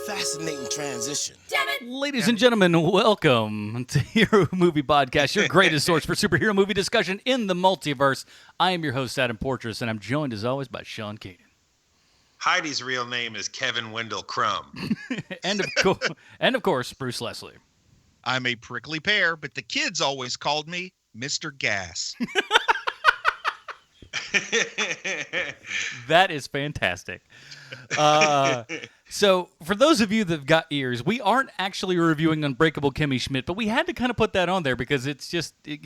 fascinating transition. Ladies and gentlemen, welcome to Hero Movie Podcast, your greatest source for superhero movie discussion in the multiverse. I am your host, Adam Portrais, and I'm joined, as always, by Sean Keenan. Heidi's real name is Kevin Wendell Crumb. and of course, Bruce Leslie. I'm a prickly pear, but the kids always called me Mr. Gas. That is fantastic. So, for those of you that've got ears, we aren't actually reviewing Unbreakable Kimmy Schmidt, but we had to kind of put that on there because it's just, it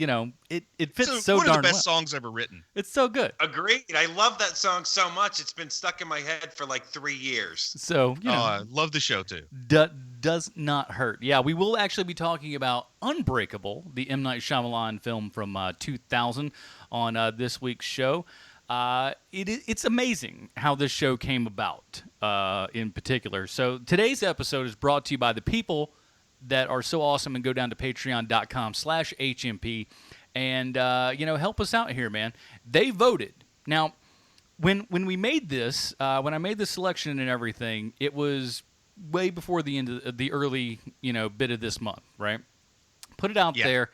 fits so darn well. One of the best songs ever written. It's so good. Agreed. I love that song so much. It's been stuck in my head for like 3 years. So, I love the show, too. Does not hurt. Yeah, we will actually be talking about Unbreakable, the M. Night Shyamalan film from 2000 on this week's show. It's amazing how this show came about in particular. So today's episode is brought to you by the people that are so awesome and go down to patreon.com/HMP and, help us out here, man. They voted. Now, when we made this, when I made the selection and everything, it was way before the end of the early, bit of this month, right? Put it out there,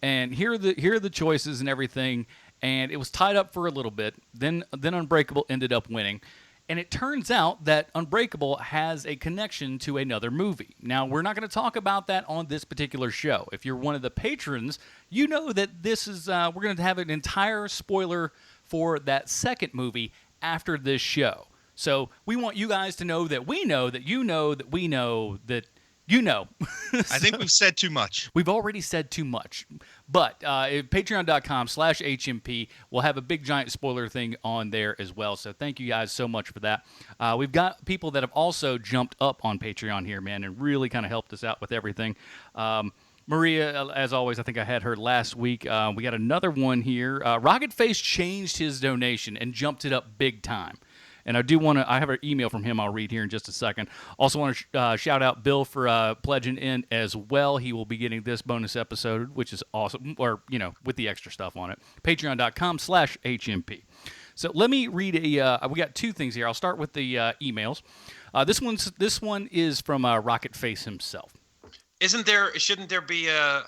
and here are the choices and everything. And it was tied up for a little bit. Then Unbreakable ended up winning. And it turns out that Unbreakable has a connection to another movie. Now, we're not going to talk about that on this particular show. If you're one of the patrons, you know that this is we're going to have an entire spoiler for that second movie after this show. So we want you guys to know that we know that you know that we know that you know. I think we've said too much. We've already said too much. But patreon.com/HMP will have a big giant spoiler thing on there as well. So thank you guys so much for that. We've got people that have also jumped up on Patreon here, man, and really kind of helped us out with everything. Maria, as always, I think I had her last week. We got another one here. RocketFace changed his donation and jumped it up big time. And I have an email from him I'll read here in just a second. Also want to shout out Bill for pledging in as well. He will be getting this bonus episode, which is awesome, or, with the extra stuff on it. Patreon.com/HMP. So let me read we got two things here. I'll start with the emails. This one is from RocketFace himself. Shouldn't there be a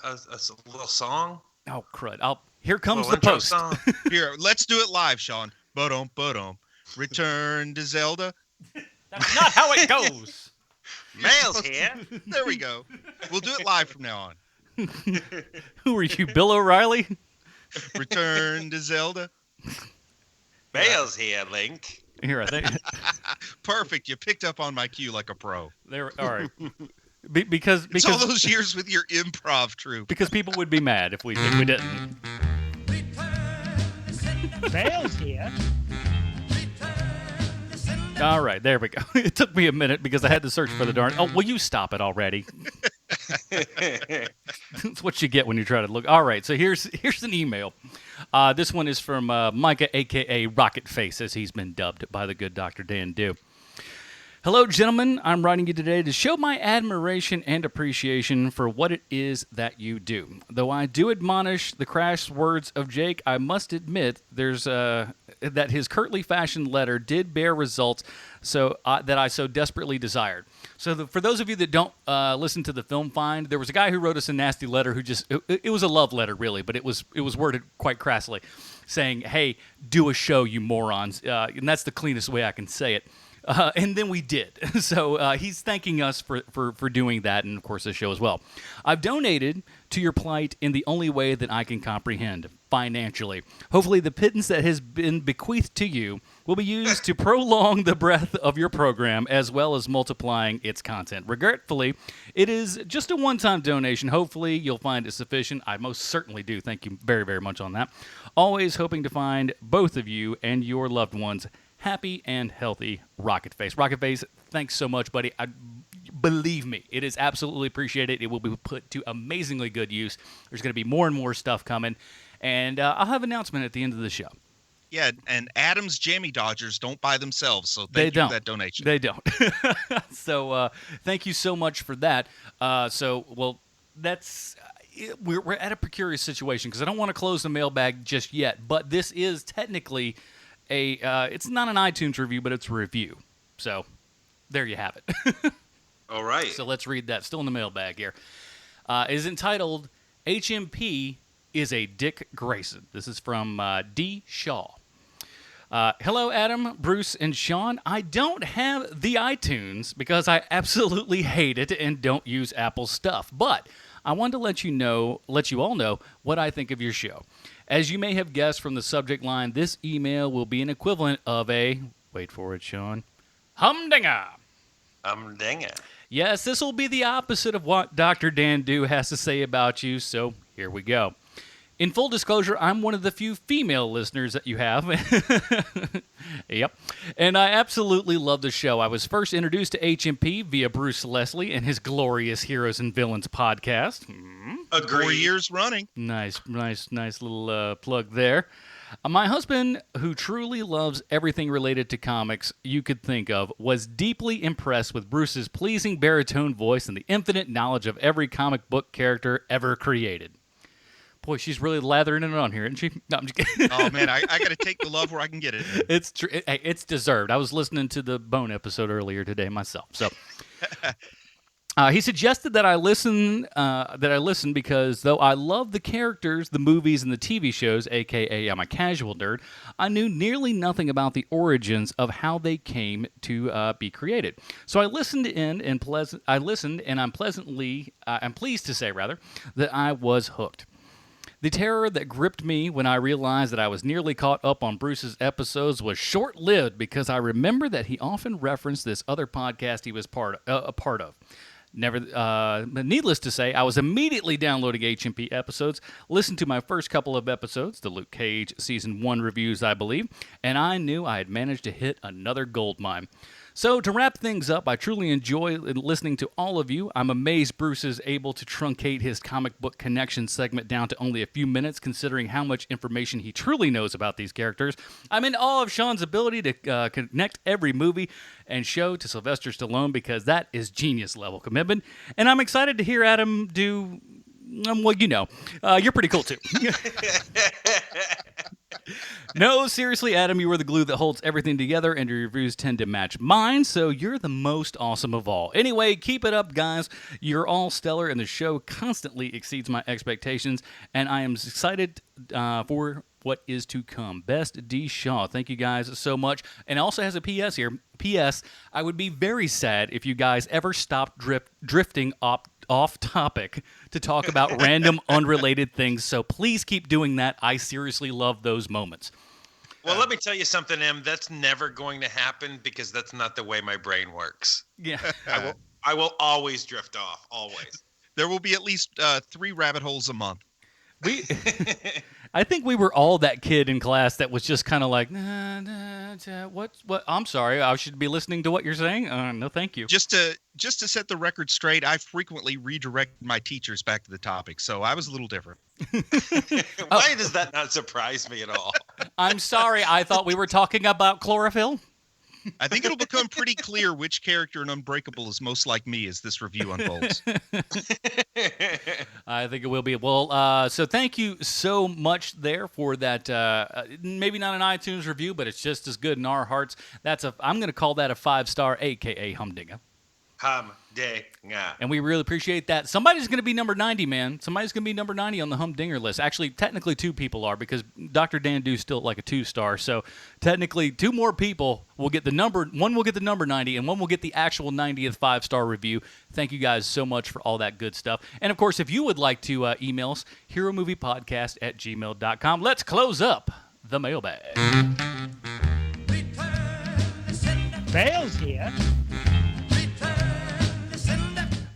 little song? Oh, crud. Here comes the post. Song. Here, let's do it live, Sean. Ba-dum. Return to Zelda. That's not how it goes. Mail's here. There we go. We'll do it live from now on. Who are you, Bill O'Reilly? Return to Zelda. Mail's here, Link. Here, I think. Perfect. You picked up on my cue like a pro. There. All right. Because it's all those years with your improv troupe. Because people would be mad if we didn't. Mail's here. All right, there we go. It took me a minute because I had to search for the darn. Oh, will you stop it already? That's what you get when you try to look. All right, so here's an email. This one is from Micah, a.k.a. RocketFace, as he's been dubbed by the good Dr. Dan Dew. Hello, gentlemen. I'm writing you today to show my admiration and appreciation for what it is that you do. Though I do admonish the crass words of Jake, I must admit that his curtly fashioned letter did bear results that I so desperately desired. So for those of you that don't listen to the Film Find, there was a guy who wrote us a nasty letter who it was a love letter, really, but it was worded quite crassly, saying, hey, do a show, you morons. And that's the cleanest way I can say it. And then we did. So he's thanking us for doing that, and, of course, this show as well. I've donated to your plight in the only way that I can comprehend, financially. Hopefully the pittance that has been bequeathed to you will be used to prolong the breadth of your program as well as multiplying its content. Regretfully, it is just a one-time donation. Hopefully you'll find it sufficient. I most certainly do. Thank you very, very much on that. Always hoping to find both of you and your loved ones happy and healthy, RocketFace. RocketFace, thanks so much, buddy. Believe me, it is absolutely appreciated. It will be put to amazingly good use. There's going to be more and more stuff coming, and I'll have an announcement at the end of the show. Yeah, and Adam's Jammy Dodgers don't buy themselves, so thank you for that donation. They don't. So thank you so much for that. That's we're at a precarious situation because I don't want to close the mailbag just yet, but this is technically it's not an iTunes review, but it's a review. So there you have it. All right. So let's read that. Still in the mailbag here. It is entitled, HMP is a Dick Grayson. This is from D. Shaw. Hello, Adam, Bruce, and Sean. I don't have the iTunes because I absolutely hate it and don't use Apple stuff. But I wanted to let you all know what I think of your show. As you may have guessed from the subject line, this email will be an equivalent of a, wait for it, Sean, humdinger. Humdinger. Yes, this will be the opposite of what Dr. Dan Do has to say about you, so here we go. In full disclosure, I'm one of the few female listeners that you have. Yep. And I absolutely love the show. I was first introduced to HMP via Bruce Leslie and his Glorious Heroes and Villains podcast. 4 years running. Nice little plug there. My husband, who truly loves everything related to comics you could think of, was deeply impressed with Bruce's pleasing baritone voice and the infinite knowledge of every comic book character ever created. Boy, she's really lathering it on here, isn't she? No, I'm just kidding. Oh, man, I got to take the love where I can get it. It's true. It's deserved. I was listening to the Bone episode earlier today myself. So he suggested that I listen because though I love the characters, the movies, and the TV shows, a.k.a. I'm a casual nerd, I knew nearly nothing about the origins of how they came to be created. So I listened and I'm pleased to say that I was hooked. The terror that gripped me when I realized that I was nearly caught up on Bruce's episodes was short-lived because I remember that he often referenced this other podcast he was a part of. Needless to say, I was immediately downloading HMP episodes, listened to my first couple of episodes, the Luke Cage Season 1 reviews, I believe, and I knew I had managed to hit another gold mine. So, to wrap things up, I truly enjoy listening to all of you. I'm amazed Bruce is able to truncate his comic book connection segment down to only a few minutes, considering how much information he truly knows about these characters. I'm in awe of Sean's ability to connect every movie and show to Sylvester Stallone, because that is genius-level commitment. And I'm excited to hear Adam do, you're pretty cool, too. No, seriously, Adam, you are the glue that holds everything together, and your reviews tend to match mine, so you're the most awesome of all. Anyway, keep it up, guys. You're all stellar, and the show constantly exceeds my expectations, and I am excited for what is to come. Best, D. Shaw. Thank you guys so much. And it also has a P.S. here. P.S. I would be very sad if you guys ever stopped drifting off topic to talk about random unrelated things, so please keep doing that. I seriously love those moments. Well, let me tell you something, Em. That's never going to happen because that's not the way my brain works. Yeah. I will always drift off, always. There will be at least 3 rabbit holes a month. I think we were all that kid in class that was just kind of like, what? I'm sorry, I should be listening to what you're saying. No, thank you. Just to set the record straight, I frequently redirected my teachers back to the topic, so I was a little different. Why does that not surprise me at all? I'm sorry, I thought we were talking about chlorophyll. I think it'll become pretty clear which character in Unbreakable is most like me as this review unfolds. I think it will be. Well, so thank you so much there for that. Maybe not an iTunes review, but it's just as good in our hearts. I'm going to call that a 5-star, a.k.a. Humdinger. Humdinger. And we really appreciate that. Somebody's going to be number 90, man. Somebody's going to be number 90 on the Humdinger list. Actually, technically 2 people are, because Dr. Dan Do's still like a 2-star. So technically 2 more people will get the number. One will get the number 90, and one will get the actual 90th 5-star review. Thank you guys so much for all that good stuff. And of course, if you would like to email us, heromoviepodcast@gmail.com. Let's close up the mailbag. Bale's here.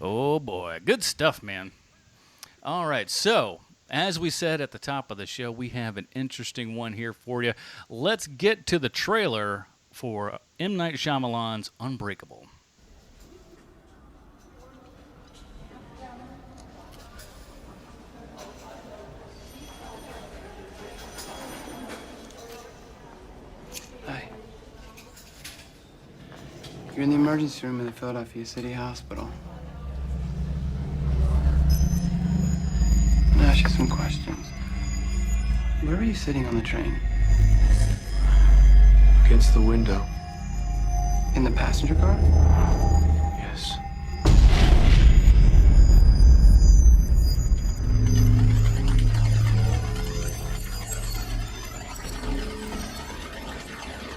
Oh, boy. Good stuff, man. All right. So, as we said at the top of the show, we have an interesting one here for you. Let's get to the trailer for M. Night Shyamalan's Unbreakable. Hi. You're in the emergency room in the Philadelphia City Hospital. I'll ask you some questions. Where were you sitting on the train? Against the window. In the passenger car? Yes.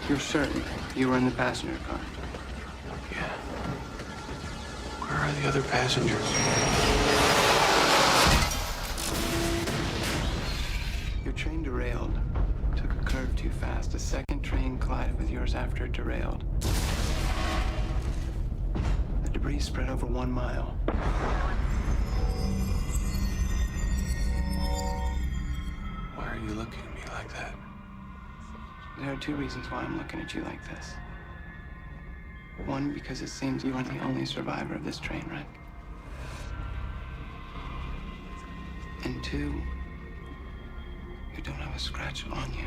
You're certain you were in the passenger car? Yeah. Where are the other passengers? Your train derailed. Took a curve too fast. A second train collided with yours after it derailed. The debris spread over 1 mile. Why are you looking at me like that? There are 2 reasons why I'm looking at you like this. One, because it seems you are the only survivor of this train wreck. And 2, you don't have a scratch on you.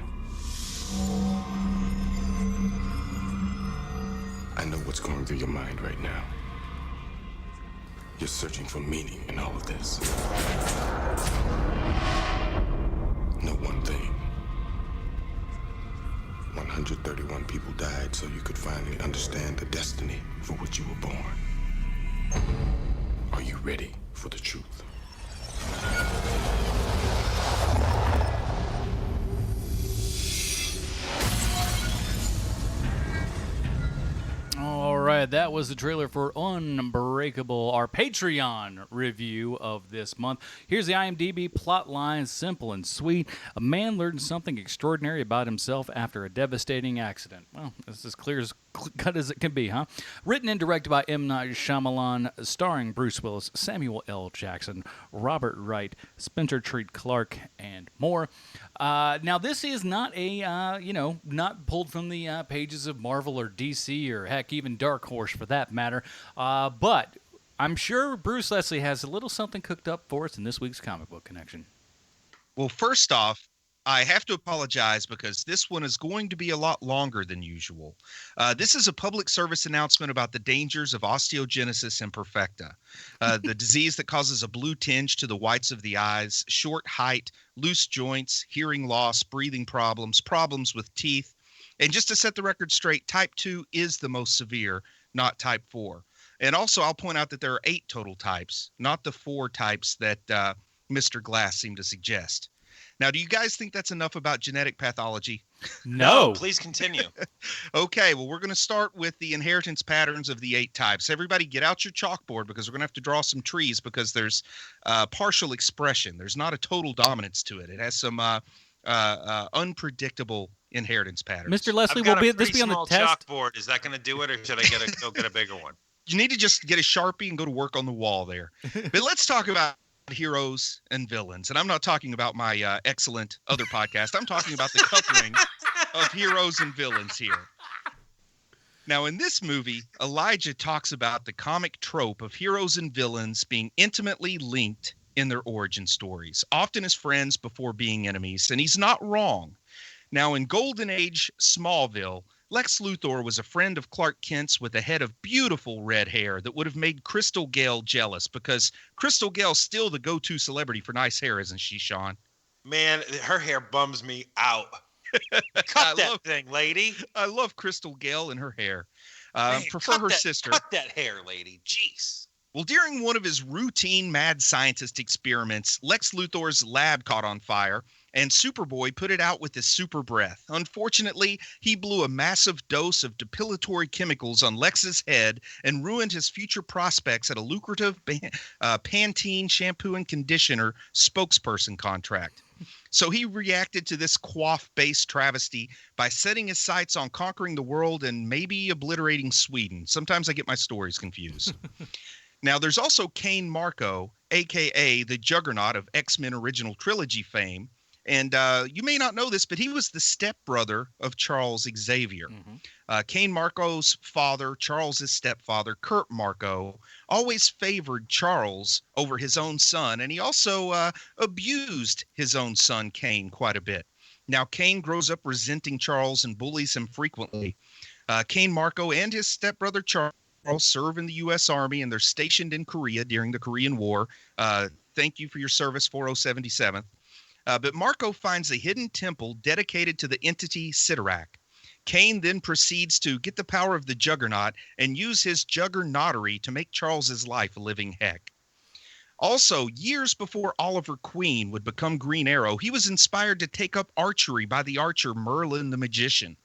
I know what's going through your mind right now. You're searching for meaning in all of this. Know one thing. 131 people died so you could finally understand the destiny for which you were born. Are you ready for the truth? All right, that was the trailer for Unbreakable, our Patreon review of this month. Here's the IMDb plot line, simple and sweet. A man learns something extraordinary about himself after a devastating accident. Well, it's as clear cut as it can be, huh? Written and directed by M. Night Shyamalan, starring Bruce Willis, Samuel L. Jackson, Robert Wright, Spencer Treat Clark, and more. Now, this is not a, not pulled from the pages of Marvel or DC or heck, even Dark Horse for that matter. But I'm sure Bruce Leslie has a little something cooked up for us in this week's Comic Book Connection. Well, first off, I have to apologize because this one is going to be a lot longer than usual. This is a public service announcement about the dangers of osteogenesis imperfecta, the disease that causes a blue tinge to the whites of the eyes, short height, loose joints, hearing loss, breathing problems, problems with teeth. And just to set the record straight, type 2 is the most severe, not type 4. And also, I'll point out that there are 8 total types, not the 4 types that Mr. Glass seemed to suggest. Now, do you guys think that's enough about genetic pathology? No. Please continue. Okay, well, we're going to start with the inheritance patterns of the 8 types. Everybody get out your chalkboard because we're going to have to draw some trees because there's partial expression. There's not a total dominance to it. It has some unpredictable inheritance patterns. Mr. Leslie, I've got will a this be on the pretty test? small chalkboard. Is that going to do it, or should I go get a bigger one? You need to just get a Sharpie and go to work on the wall there. But let's talk about heroes and villains. And I'm not talking about my excellent other podcast. I'm talking about the coupling of heroes and villains here. Now, in this movie, Elijah talks about the comic trope of heroes and villains being intimately linked in their origin stories, often as friends before being enemies. And he's not wrong. Now, in Golden Age Smallville, Lex Luthor was a friend of Clark Kent's with a head of beautiful red hair that would have made Crystal Gale jealous because Crystal Gale's still the go-to celebrity for nice hair, isn't she, Sean? Man, her hair bums me out. Cut that thing, lady. I love Crystal Gale and her hair. Man, Prefer her sister. Cut that hair, lady. Jeez. Well, during one of his routine mad scientist experiments, Lex Luthor's lab caught on fire, and Superboy put it out with his super breath. Unfortunately, he blew a massive dose of depilatory chemicals on Lex's head and ruined his future prospects at a lucrative Pantene shampoo and conditioner spokesperson contract. So he reacted to this quaff-based travesty by setting his sights on conquering the world and maybe obliterating Sweden. Sometimes I get my stories confused. Now, there's also Kane Marco, a.k.a. the Juggernaut of X-Men Original Trilogy fame. And you may not know this, but he was the stepbrother of Charles Xavier. Mm-hmm. Kane Marco's father, Charles's stepfather, Kurt Marco, always favored Charles over his own son, and he also abused his own son, Kane, quite a bit. Now, Kane grows up resenting Charles and bullies him frequently. Kane Marco and his stepbrother Charles serve in the U.S. Army, and they're stationed in Korea during the Korean War. Thank you for your service, 4077th. But Marco finds a hidden temple dedicated to the entity Sidorak. Kane then proceeds to get the power of the Juggernaut and use his juggernautery to make Charles's life a living heck. Also, years before Oliver Queen would become Green Arrow, he was inspired to take up archery by the archer Merlin the Magician.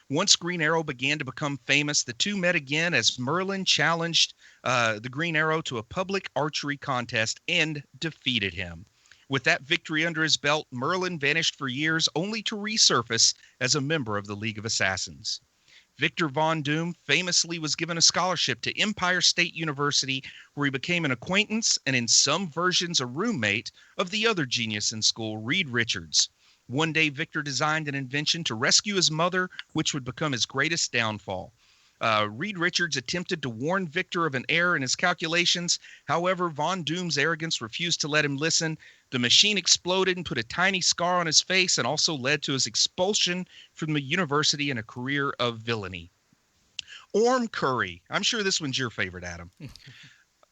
Once Green Arrow began to become famous, the two met again as Merlin challenged the Green Arrow to a public archery contest and defeated him. With that victory under his belt, Merlin vanished for years, only to resurface as a member of the League of Assassins. Victor Von Doom famously was given a scholarship to Empire State University, where he became an acquaintance and in some versions a roommate of the other genius in school, Reed Richards. One day, Victor designed an invention to rescue his mother, which would become his greatest downfall. Reed Richards attempted to warn Victor of an error in his calculations. However, Von Doom's arrogance refused to let him listen. The machine exploded and put a tiny scar on his face and also led to his expulsion from the university and a career of villainy. Orm Curry. I'm sure this one's your favorite, Adam.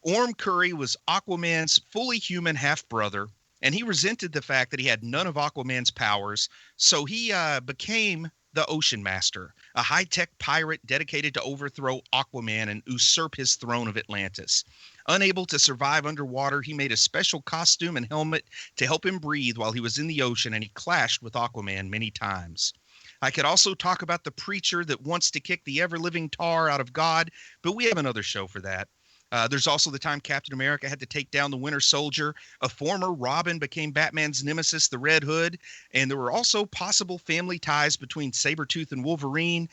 Orm Curry was Aquaman's fully human half-brother, and he resented the fact that he had none of Aquaman's powers, so he became the Ocean Master, a high-tech pirate dedicated to overthrow Aquaman and usurp his throne of Atlantis. Unable to survive underwater, he made a special costume and helmet to help him breathe while he was in the ocean, and he clashed with Aquaman many times. I could also talk about the preacher that wants to kick the ever-living tar out of God, but we have another show for that. There's also the time Captain America had to take down the Winter Soldier. A former Robin became Batman's nemesis, the Red Hood. And there were also possible family ties between Sabretooth and Wolverine.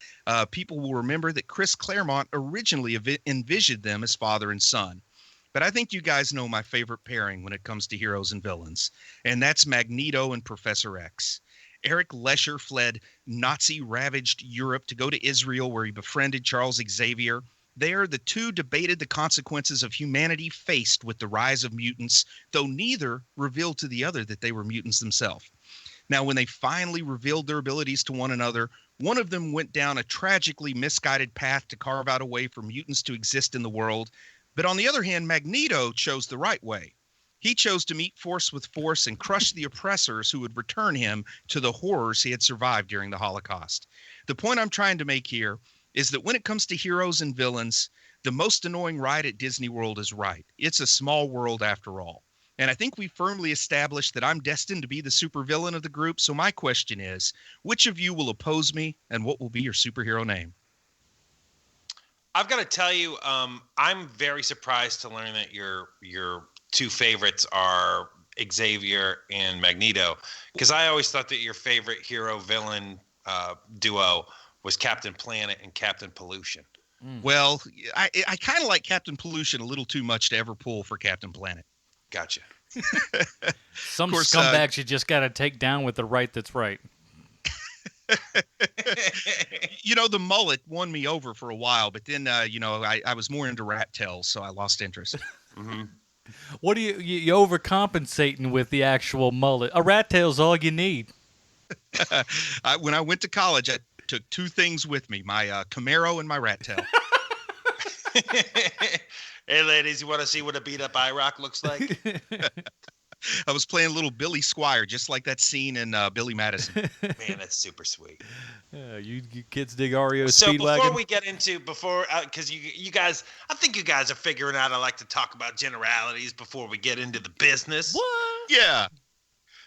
People will remember that Chris Claremont originally envisioned them as father and son. But I think you guys know my favorite pairing when it comes to heroes and villains, and that's Magneto and Professor X. Eric Lesher fled Nazi-ravaged Europe to go to Israel, where he befriended Charles Xavier. There, the two debated the consequences of humanity faced with the rise of mutants, though neither revealed to the other that they were mutants themselves. Now, when they finally revealed their abilities to one another, one of them went down a tragically misguided path to carve out a way for mutants to exist in the world. But on the other hand, Magneto chose the right way. He chose to meet force with force and crush the oppressors who would return him to the horrors he had survived during the Holocaust. The point I'm trying to make here is that when it comes to heroes and villains, the most annoying ride at Disney World is right. It's a small world after all. And I think we firmly established that I'm destined to be the supervillain of the group. So my question is, which of you will oppose me and what will be your superhero name? I've got to tell you, I'm very surprised to learn that your two favorites are Xavier and Magneto, because I always thought that your favorite hero-villain duo was Captain Planet and Captain Pollution. Well, I kind of like Captain Pollution a little too much to ever pull for Captain Planet. Gotcha. Some Of course, scumbags you just got to take down with the right that's right. You know, the mullet won me over for a while, but then, I was more into rat tails, so I lost interest. Mm-hmm. What are you overcompensating with the actual mullet? A rat tail's all you need. When I went to college, I took two things with me, my Camaro and my rat tail. Hey, ladies, you want to see what a beat-up IROC looks like? I was playing little Billy Squire, just like that scene in Billy Madison. Man, that's super sweet. You kids dig REO So Speedwagon? before we get into, because you guys, I think you guys are figuring out I like to talk about generalities before we get into the business. What? Yeah.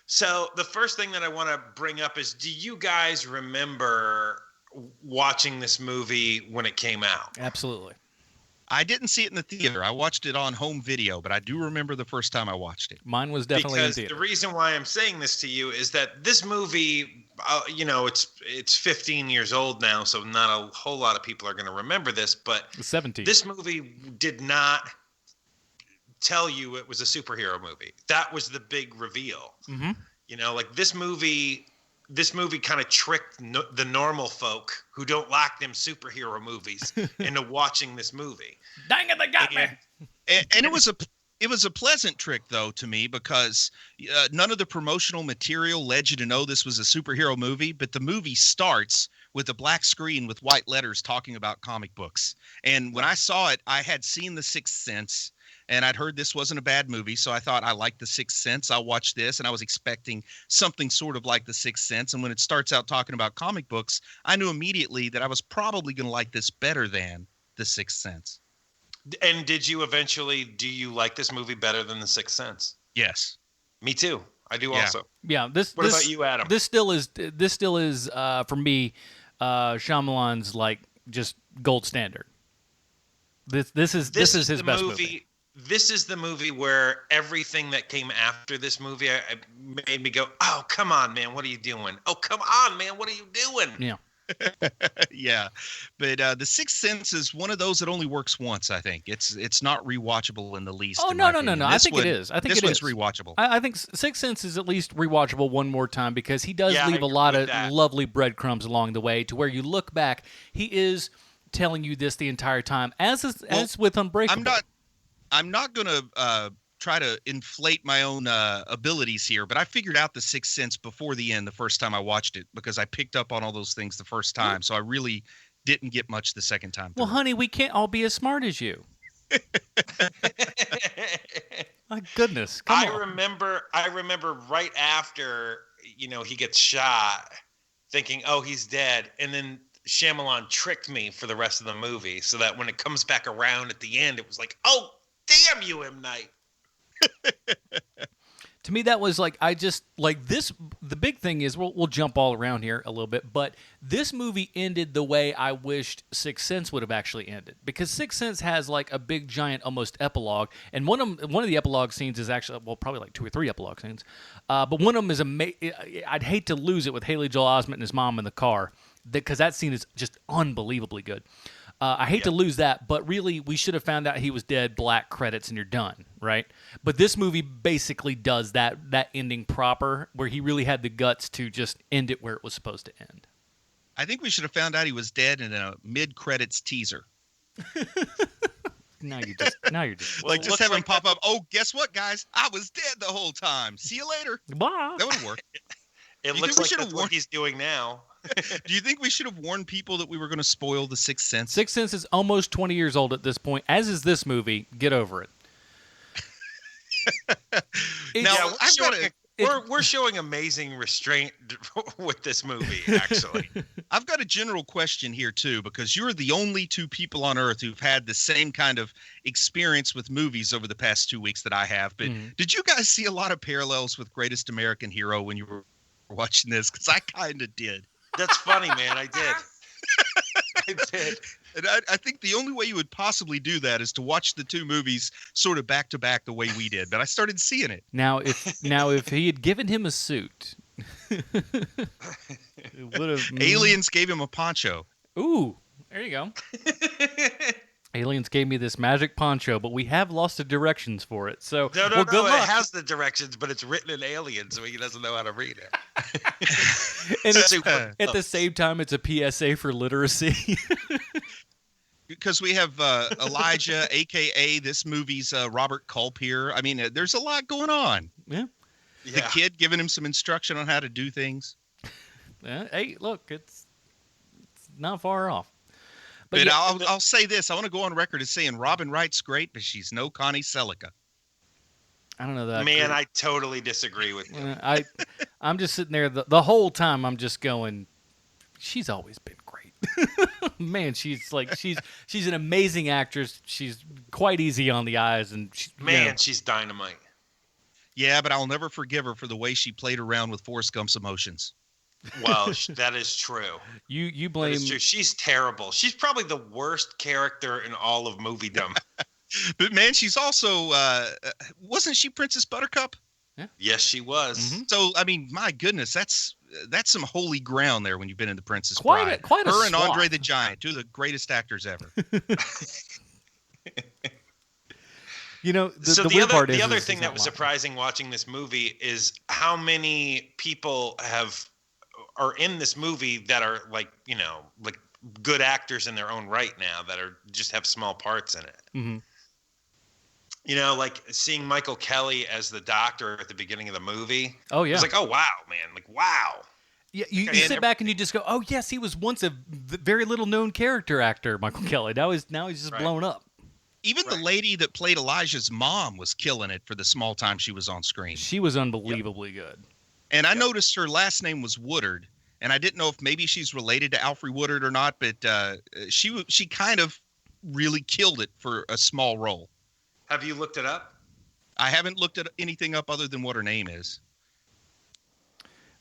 So the first thing that I want to bring up is, do you guys remember watching this movie when it came out? Absolutely. I didn't see it in the theater. I watched it on home video, but I do remember the first time I watched it. Mine was definitely in Because theater. the reason why I'm saying this to you is that this movie, it's 15 years old now, so not a whole lot of people are going to remember this, but 17. this movie did not tell you it was a superhero movie. That was the big reveal. Mm-hmm. Like this movie kind of tricked the normal folk who don't like them superhero movies into watching this movie. Dang it, they got me. And it was a pleasant trick, though, to me, because none of the promotional material led you to know this was a superhero movie, but the movie starts with a black screen with white letters talking about comic books. And when I saw it, I had seen The Sixth Sense, and I'd heard this wasn't a bad movie, so I thought I liked The Sixth Sense. I'll watch this, and I was expecting something sort of like The Sixth Sense. And when it starts out talking about comic books, I knew immediately that I was probably going to like this better than The Sixth Sense. And do you like this movie better than The Sixth Sense? Yes. Me too. I do also. Yeah. What about you, Adam? This still is for me, Shyamalan's like just gold standard. This is his best movie. This is the movie where everything that came after this movie made me go, "Oh, come on, man, what are you doing? Oh, come on, man, what are you doing?" Yeah. Yeah, but The Sixth Sense is one of those that only works once. I think it's not rewatchable in the least. Oh, no. I think it is. This one's rewatchable. I think Sixth Sense is at least rewatchable one more time because he does leave a I lot agree of with that. lovely breadcrumbs along the way to where you look back, he is telling you this the entire time, as with Unbreakable. I'm not going to try to inflate my own abilities here, but I figured out The Sixth Sense before the end the first time I watched it because I picked up on all those things the first time. So I really didn't get much the second time. Well, honey, we can't all be as smart as you. My goodness. Come on. I remember right after, he gets shot thinking, "Oh, he's dead." And then Shyamalan tricked me for the rest of the movie so that when it comes back around at the end, it was like, "Oh, damn you, M. Night." To me, that was like, I just like this. The big thing is we'll jump all around here a little bit, but this movie ended the way I wished Sixth Sense would have actually ended, because Sixth Sense has like a big giant almost epilogue, and one of the epilogue scenes is actually, well, probably like 2 or 3 epilogue scenes, but one of them is I'd hate to lose it with Haley Joel Osment and his mom in the car, because that scene is just unbelievably good. I hate to lose that, but really, we should have found out he was dead, black credits, and you're done, right? But this movie basically does that ending proper, where he really had the guts to just end it where it was supposed to end. I think we should have found out he was dead in a mid-credits teaser. Now you're just Like, just have him pop up. "Oh, guess what, guys? I was dead the whole time. See you later." Bye. That would work. It looks like that's what he's doing now. Do you think we should have warned people that we were going to spoil The Sixth Sense? Sixth Sense is almost 20 years old at this point, as is this movie. Get over it. We're showing amazing restraint with this movie, actually. I've got a general question here, too, because you're the only 2 people on Earth who've had the same kind of experience with movies over the past 2 weeks that I have. But did you guys see a lot of parallels with Greatest American Hero when you were watching this? Because I kind of did. That's funny, man. I did. I did. And I think the only way you would possibly do that is to watch the 2 movies sort of back to back the way we did. But I started seeing it. Now, if he had given him a suit, it would have. Aliens gave him a poncho. Ooh, there you go. Aliens gave me this magic poncho, but we have lost the directions for it. So no, good luck. it has the directions, but it's written in alien, so he doesn't know how to read it. And it's, at the same time, it's a PSA for literacy. Because we have Elijah, a.k.a. this movie's Robert Culp here. I mean, there's a lot going on. Yeah. The kid giving him some instruction on how to do things. Hey, look, it's not far off. But I'll say this. I want to go on record as saying Robin Wright's great, but she's no Connie Selica. I don't know that. Man, I totally disagree with you. I'm just sitting there the whole time. I'm just going, she's always been great. Man, she's an amazing actress. She's quite easy on the eyes, and she's dynamite. Yeah, but I'll never forgive her for the way she played around with Forrest Gump's emotions. Well, that is true. You blame. That is true. She's terrible. She's probably the worst character in all of moviedom. But man, she's also wasn't she Princess Buttercup? Yeah. Yes, she was. Mm-hmm. So I mean, my goodness, that's some holy ground there when you've been in The Princess Bride. Quite her and Andre the Giant, 2 of the greatest actors ever. The other thing that was surprising watching this movie is how many people are in this movie that are like good actors in their own right now that are just have small parts in it. Mm-hmm. Like seeing Michael Kelly as the doctor at the beginning of the movie. Oh yeah, it's like, oh wow, man, like wow. Yeah, you sit back and you just go, oh yes, he was once a very little known character actor, Michael Kelly. Now he's just blown up. Even the lady that played Elijah's mom was killing it for the small time she was on screen. She was unbelievably good. And I noticed her last name was Woodard, and I didn't know if maybe she's related to Alfred Woodard or not, but she kind of really killed it for a small role. Have you looked it up? I haven't looked at anything up other than what her name is.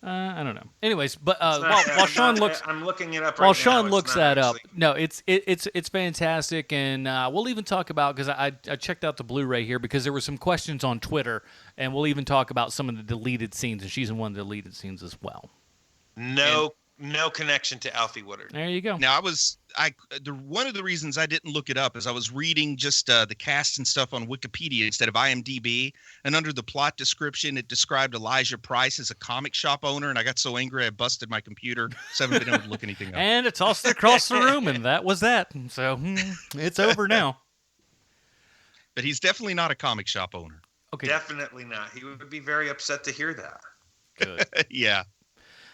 I don't know. Anyways, but while Sean looks, I'm looking it up right now. while Sean looks It's that not up, actually- no, it's fantastic, and we'll even talk about, because I checked out the Blu-ray here because there were some questions on Twitter, and we'll even talk about some of the deleted scenes, and she's in one of the deleted scenes as well. No connection to Alfie Woodard. There you go. Now, one of the reasons I didn't look it up is I was reading just the cast and stuff on Wikipedia instead of IMDb, and under the plot description, it described Elijah Price as a comic shop owner, and I got so angry I busted my computer, so I haven't been able to look anything up. And it tossed it across the room, and that was that. So it's over now. But he's definitely not a comic shop owner. Okay. Definitely not. He would be very upset to hear that. Good. Yeah.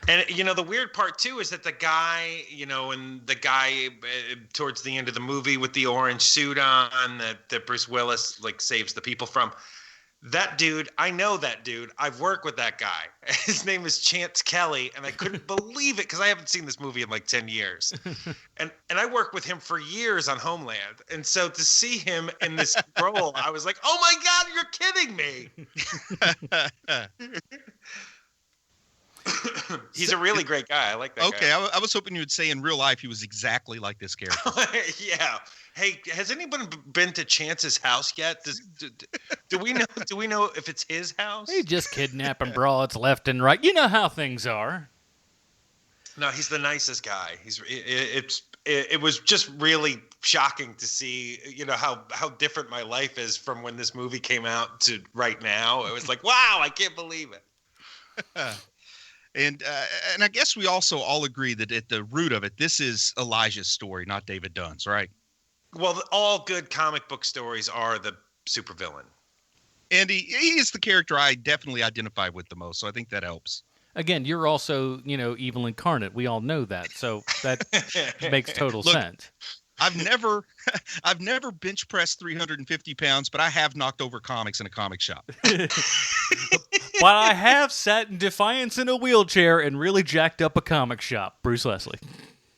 And, the weird part, too, is that the guy, and the guy towards the end of the movie with the orange suit on that Bruce Willis, saves the people from, that dude, I know that dude. I've worked with that guy. His name is Chance Kelly, and I couldn't believe it because I haven't seen this movie in 10 years. And I worked with him for years on Homeland. And so to see him in this role, I was like, oh, my God, you're kidding me. He's a really great guy. I like that guy. Okay, I was hoping you would say in real life he was exactly like this character. Yeah. Hey, has anyone been to Chance's house yet? Do we know? Do we know if it's his house? He just kidnapping broads left and right. You know how things are. No, he's the nicest guy. It was just really shocking to see, how different my life is from when this movie came out to right now. It was like, wow, I can't believe it. And I guess we also all agree that at the root of it, this is Elijah's story, not David Dunn's, right? Well, all good comic book stories are the supervillain. And he is the character I definitely identify with the most, so I think that helps. Again, you're also, evil incarnate. We all know that, so that makes total sense. I've never bench pressed 350 pounds, but I have knocked over comics in a comic shop. But I have sat in defiance in a wheelchair and really jacked up a comic shop. Bruce Leslie.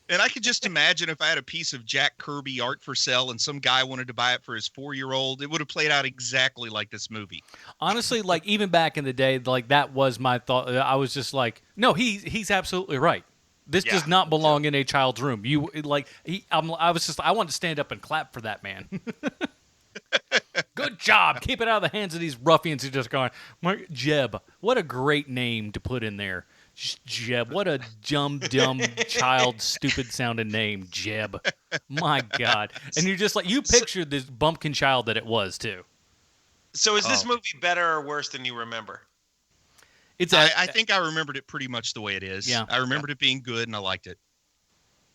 And I could just imagine if I had a piece of Jack Kirby art for sale and some guy wanted to buy it for his 4-year-old, it would have played out exactly like this movie. Honestly, even back in the day, that was my thought. I was just like, no, he's absolutely right. This does not belong in a child's room. I wanted to stand up and clap for that man. Good job. Keep it out of the hands of these ruffians who just going, Jeb. What a great name to put in there. Jeb. What a dumb child, stupid sounding name, Jeb. My God. And you're just you pictured this bumpkin child that it was, too. So is this movie better or worse than you remember? I think I remembered it pretty much the way it is. Yeah. I remembered it being good, and I liked it.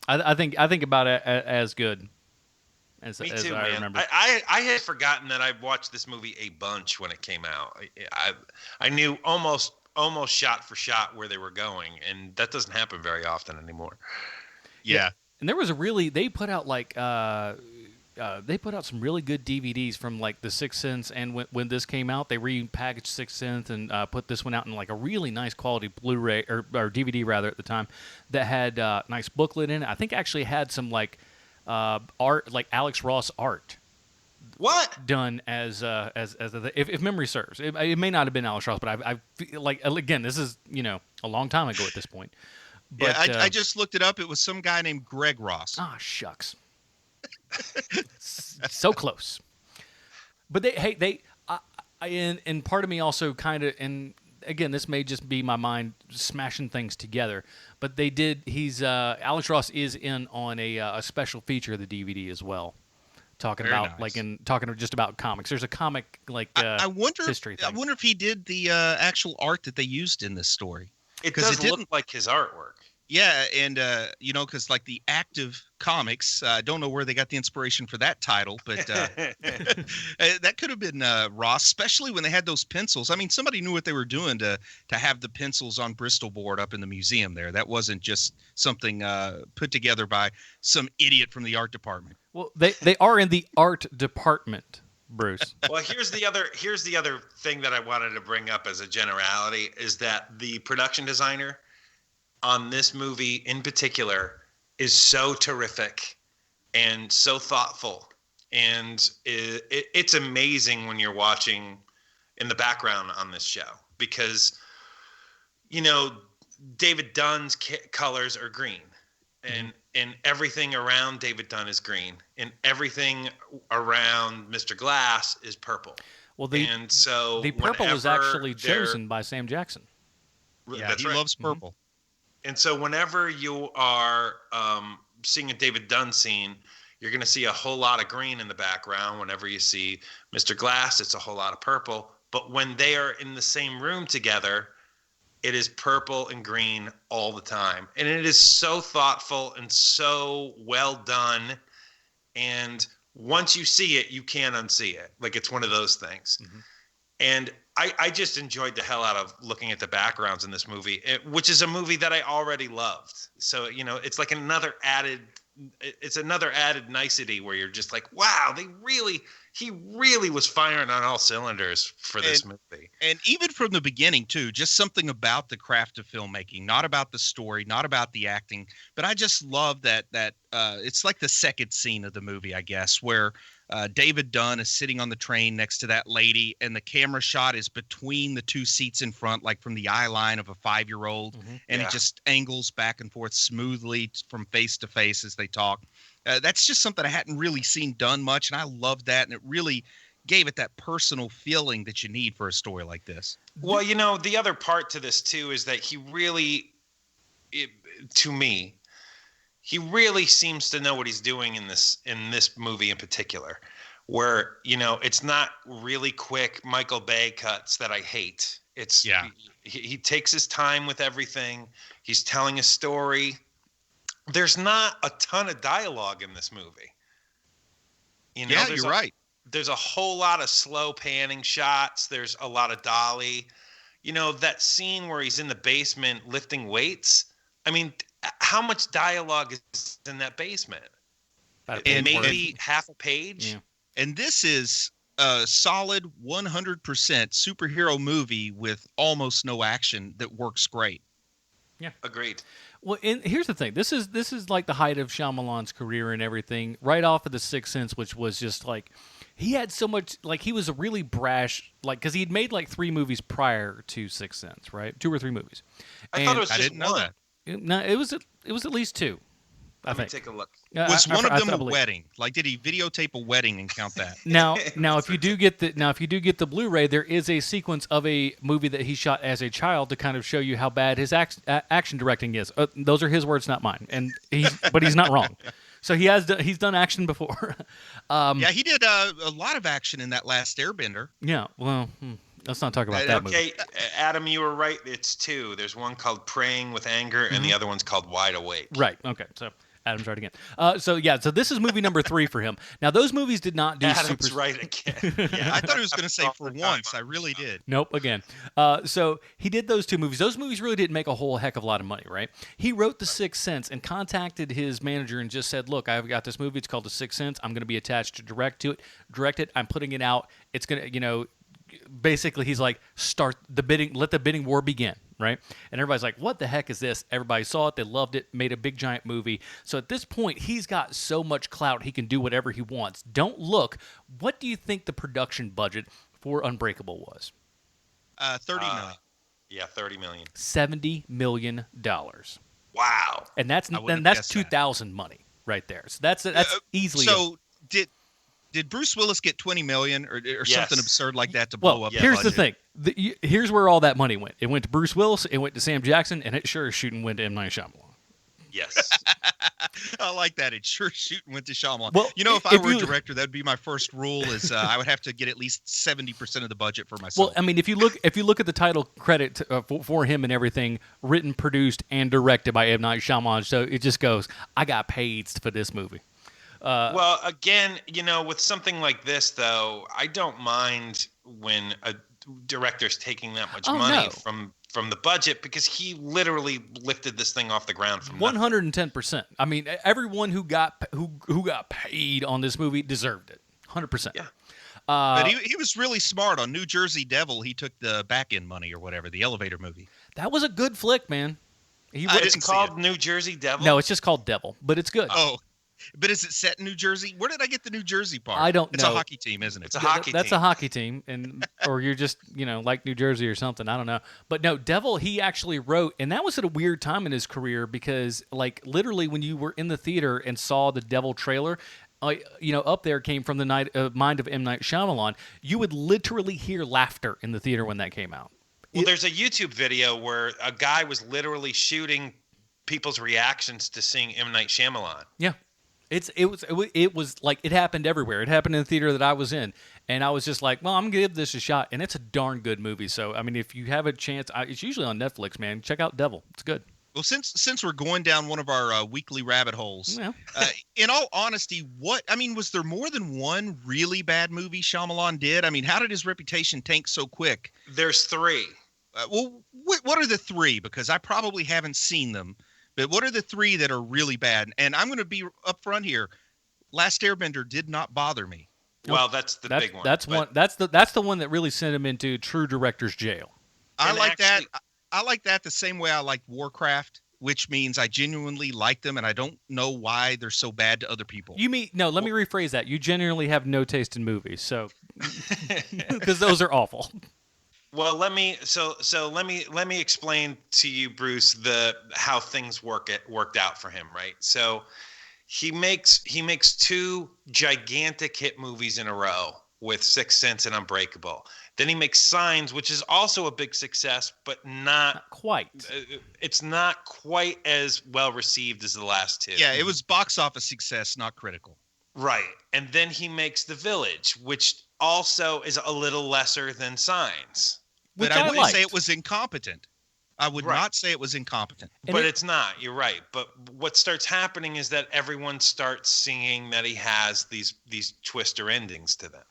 I think about it as good as Me as too, I man. remember. I had forgotten that I watched this movie a bunch when it came out. I knew almost shot for shot where they were going, and that doesn't happen very often anymore. Yeah. And there was they put out they put out some really good DVDs from The Sixth Sense, and when this came out, they repackaged Sixth Sense and put this one out in a really nice quality Blu-ray or DVD rather at the time that had nice booklet in it. I think actually had some art, Alex Ross art. What? Done as if memory serves. It may not have been Alex Ross, but I feel again, this is a long time ago at this point. But, yeah, I just looked it up. It was some guy named Greg Ross. Ah, shucks. So close. But and part of me also kind of, and again, this may just be my mind smashing things together, but Alex Ross is in on a special feature of the DVD as well. Talking Very about nice. talking just about comics. There's a comic I wonder history thing. I wonder if he did the actual art that they used in this story. It 'Cause does it look like his artwork. Yeah, and because like the Active Comics, I don't know where they got the inspiration for that title, but that could have been Ross, especially when they had those pencils. I mean, somebody knew what they were doing to have the pencils on Bristol board up in the museum there. That wasn't just something put together by some idiot from the art department. Well, they are in the art department, Bruce. Well, here's the other thing that I wanted to bring up as a generality is that the production designer on this movie in particular is so terrific and so thoughtful, and it's amazing when you're watching in the background on this show because David Dunn's colors are green, and everything around David Dunn is green, and everything around Mr. Glass is purple. Well, the purple was actually chosen by Sam Jackson. Yeah, that's he right. loves purple. And so whenever you are seeing a David Dunn scene, you're going to see a whole lot of green in the background. Whenever you see Mr. Glass, it's a whole lot of purple. But when they are in the same room together, it is purple and green all the time. And it is so thoughtful and so well done. And once you see it, you can't unsee it. Like, it's one of those things. Mm-hmm. And I just enjoyed the hell out of looking at the backgrounds in this movie, which is a movie that I already loved. So, it's like another added nicety where you're just like, wow, he really was firing on all cylinders for this movie. And even from the beginning too, just something about the craft of filmmaking, not about the story, not about the acting, but I just love that it's like the second scene of the movie, I guess, where David Dunn is sitting on the train next to that lady, and the camera shot is between the two seats in front, like from the eye line of a 5-year-old, and it just angles back and forth smoothly from face to face as they talk. That's just something I hadn't really seen done much, and I loved that, and it really gave it that personal feeling that you need for a story like this. Well, the other part to this too is that he really seems to know what he's doing in this movie in particular, where it's not really quick Michael Bay cuts that I hate. He takes his time with everything. He's telling a story. There's not a ton of dialogue in this movie. You're right. There's a whole lot of slow panning shots. There's a lot of dolly. That scene where he's in the basement lifting weights. I mean, how much dialogue is in that basement? And maybe half a page. Yeah. And this is a solid 100% superhero movie with almost no action that works great. Yeah, agreed. Well, and here's the thing. This is like the height of Shyamalan's career and everything. Right off of The Sixth Sense, which was just like he had so much. Like he was a really brash, like because he'd made like 3 movies prior to Sixth Sense, right? 2 or 3 movies. I thought it was just didn't know that. No, it was at least 2. Let me take a look. Was one of them a wedding? Like, did he videotape a wedding and count that? Now, if you do get the Blu-ray, there is a sequence of a movie that he shot as a child to kind of show you how bad his action directing is. Those are his words, not mine. And but he's not wrong. So he's done action before. He did a lot of action in that last Airbender. Yeah. Well. Let's not talk about that movie. Okay, Adam, you were right. It's 2. There's one called Praying with Anger, and the other one's called Wide Awake. Right. Okay. So Adam's right again. So this is movie number 3 for him. Now those movies did not do Adam's right again. Yeah, I thought he was going to say for once. I really did. Nope. Again. So he did those 2 movies. Those movies really didn't make a whole heck of a lot of money, right? He wrote The Sixth Sense and contacted his manager and just said, "Look, I've got this movie. It's called The Sixth Sense. I'm going to be attached to direct it. I'm putting it out. It's going to, basically he's like, start the bidding, let the bidding war begin, right?" And everybody's like, what the heck is this? Everybody saw it, they loved it, made a big giant movie. So at this point, he's got so much clout, he can do whatever he wants. Don't look. What do you think the production budget for Unbreakable was? 30 million. Yeah, 30 million. $70 million. Wow. And that's 2000 money right there. So that's easily. So did Bruce Willis get 20 million or something absurd like that to blow up? Here's the thing. Here's where all that money went. It went to Bruce Willis, it went to Sam Jackson, and it sure as shooting went to M. Night Shyamalan. Yes. I like that. It's sure shooting with the Shyamalan. Well, if I if were you- a director, that'd be my first rule is I would have to get at least 70% of the budget for myself. Well, I mean, if you look at the title credit for him and everything, written, produced, and directed by M. Night Shyamalan, so it just goes, I got paid for this movie. Well, again, with something like this, though, I don't mind when a director's taking that much money from the budget, because he literally lifted this thing off the ground from 110%. I mean, everyone who got paid on this movie deserved it. 100%. Yeah. But he was really smart on New Jersey Devil. He took the back end money or whatever, the elevator movie. That was a good flick, man. It's called New Jersey Devil? No, it's just called Devil, but it's good. Oh, but is it set in New Jersey? Where did I get the New Jersey part? I don't It's know. a hockey team, isn't it? It's a hockey That's team. a hockey team, or you're just like New Jersey or something. I don't know, but no, Devil he actually wrote, and that was at a weird time in his career because literally when you were in the theater and saw the Devil trailer, up there came from the mind of M. Night Shyamalan. You would literally hear laughter in the theater when that came out. Well, there's a YouTube video where a guy was literally shooting people's reactions to seeing M. Night Shyamalan. Yeah. It was like it happened everywhere. It happened in the theater that I was in, and I was just like, well, I'm gonna give this a shot, and it's a darn good movie. So I mean, if you have a chance, it's usually on Netflix, man. Check out Devil. It's good. Well, since we're going down one of our weekly rabbit holes, Yeah. In all honesty, was there more than one really bad movie Shyamalan did? I mean, how did his reputation tank so quick? There's 3. What are the 3? Because I probably haven't seen them. But what are the 3 that are really bad? And I'm going to be upfront here. Last Airbender did not bother me. Well, that's the big one. That's one. That's the one that really sent him into true director's jail. I And like actually- that. I like that the same way I like Warcraft, which means I genuinely like them, and I don't know why they're so bad to other people. You mean no? Let me rephrase that. You genuinely have no taste in movies, so because those are awful. Well, let me explain to you, Bruce, how things worked out for him, right? So he makes 2 gigantic hit movies in a row with Sixth Sense and Unbreakable. Then he makes Signs, which is also a big success, but not Quite. It's not quite as well received as the last 2. Yeah, it was box office success, not critical. Right. And then he makes The Village, which also is a little lesser than Signs. But Which I I wouldn't say liked. it was incompetent. I would Right. not say it was incompetent. But it's not. You're right. But what starts happening is that everyone starts seeing that he has these twister endings to them.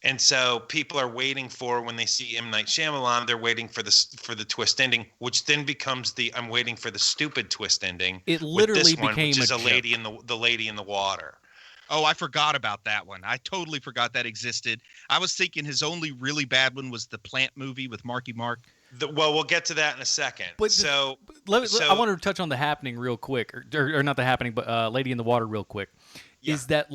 And so people are waiting for, when they see M. Night Shyamalan, they're waiting for the twist ending, which then becomes I'm waiting for the stupid twist ending. It with literally this one, became which is a a lady in the lady in the water. Oh, I forgot about that one. I totally forgot that existed. I was thinking his only really bad one was the Plant movie with Marky Mark. Well, we'll get to that in a second. But I want to touch on The Happening real quick, or not The Happening, but Lady in the Water real quick. Yeah. Is that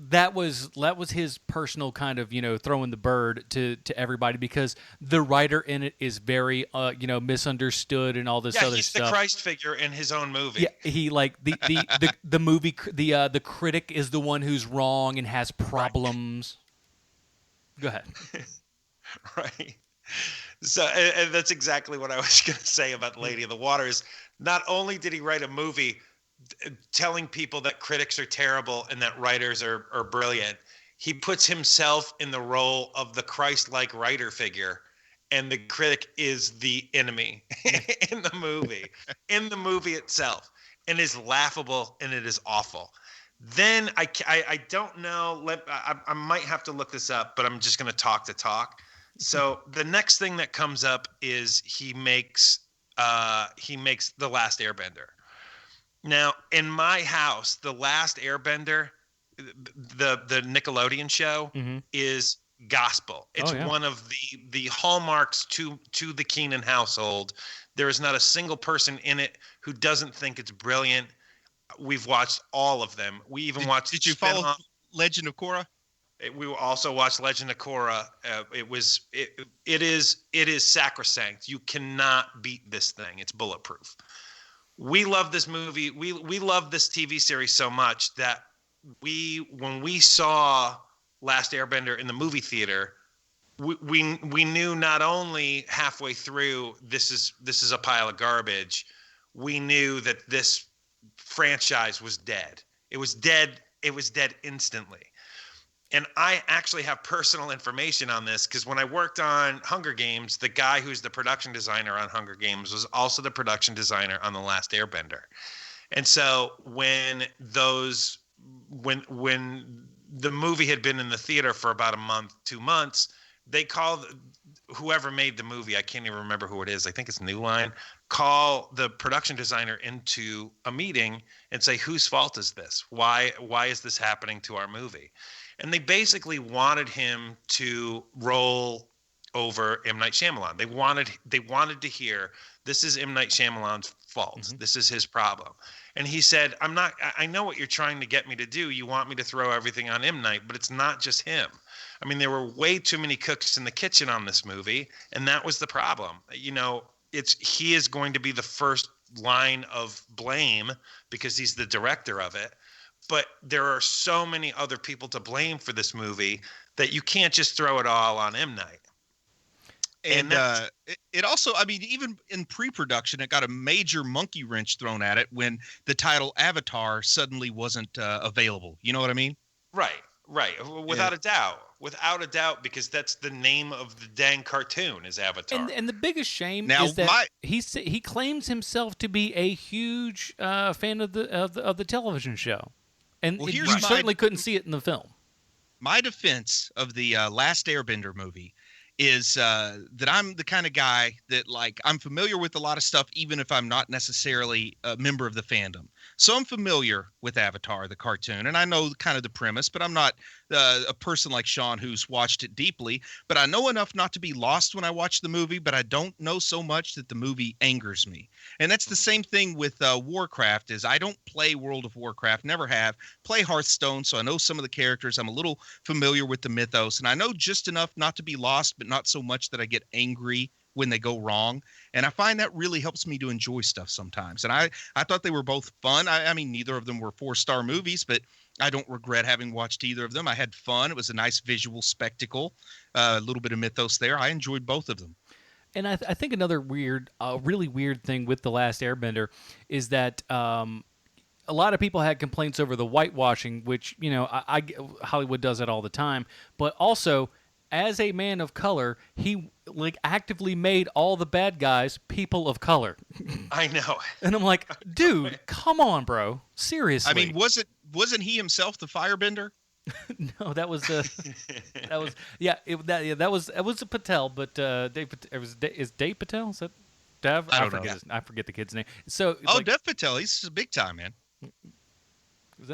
that was his personal kind of throwing the bird to everybody, because the writer in it is very misunderstood and all this other he's stuff. the Christ figure in his own movie. Yeah, he the movie the critic is the one who's wrong and has problems. Go ahead. Right. So, and that's exactly what I was going to say about Lady of the Water. Is not only did he write a movie telling people that critics are terrible and that writers are brilliant, he puts himself in the role of the Christ-like writer figure, and the critic is the enemy in the movie itself, and is laughable, and it is awful. Then I don't know. I might have to look this up, but I'm just going to talk. So the next thing that comes up is he makes The Last Airbender. Now, in my house, The Last Airbender, the Nickelodeon show, is gospel. It's one of the hallmarks to the Keenan household. There is not a single person in it who doesn't think it's brilliant. We've watched all of them. We even watched. Did you follow Legend of Korra? We also watched Legend of Korra. It is sacrosanct. You cannot beat this thing. It's bulletproof. We love this movie. We love this TV series so much that when we saw Last Airbender in the movie theater, we knew not only halfway through this is a pile of garbage. we knew that this franchise was dead. It was dead. It was dead instantly. And I actually have personal information on this because when I worked on Hunger Games, the guy who's the production designer on Hunger Games was also the production designer on The Last Airbender. And so when the movie had been in the theater for about a month, 2 months, they called whoever made the movie, I can't even remember who it is, I think it's New Line, call the production designer into a meeting and say, whose fault is this? Why is this happening to our movie? And they basically wanted him to roll over M. Night Shyamalan. They wanted to hear, this is M. Night Shyamalan's fault. Mm-hmm. This is his problem. And he said, I know what you're trying to get me to do. You want me to throw everything on M. Night, but it's not just him. I mean, there were way too many cooks in the kitchen on this movie, and that was the problem. You know, he is going to be the first line of blame because he's the director of it. But there are so many other people to blame for this movie that you can't just throw it all on M. Night. And it also, I mean, even in pre-production, it got a major monkey wrench thrown at it when the title Avatar suddenly wasn't available. You know what I mean? Right. Without a doubt, because that's the name of the dang cartoon is Avatar. And the biggest shame is that he claims himself to be a huge fan of the television show, and you certainly couldn't see it in the film. My defense of the Last Airbender movie is that I'm the kind of guy that, like, I'm familiar with a lot of stuff, even if I'm not necessarily a member of the fandom. So I'm familiar with Avatar, the cartoon, and I know kind of the premise, but I'm not a person like Sean who's watched it deeply. But I know enough not to be lost when I watch the movie, but I don't know so much that the movie angers me. And that's the same thing with Warcraft, is I don't play World of Warcraft, never have. Play Hearthstone, so I know some of the characters. I'm a little familiar with the mythos, and I know just enough not to be lost, but not so much that I get angry when they go wrong. And I find that really helps me to enjoy stuff sometimes. And I thought they were both fun. I mean, neither of them were 4-star movies, but I don't regret having watched either of them. I had fun. It was a nice visual spectacle, a little bit of mythos there. I enjoyed both of them. And I think another really weird thing with The Last Airbender is that a lot of people had complaints over the whitewashing, which, you know, Hollywood does that all the time. But also, as a man of color, he actively made all the bad guys people of color. I know. And I'm like, dude, come on, bro. Seriously. I mean, wasn't he himself the firebender? No, that was that was a Patel, but is Dave Patel? Is that Dev? I don't know. I forget the kid's name. So Dev Patel, he's big time, man.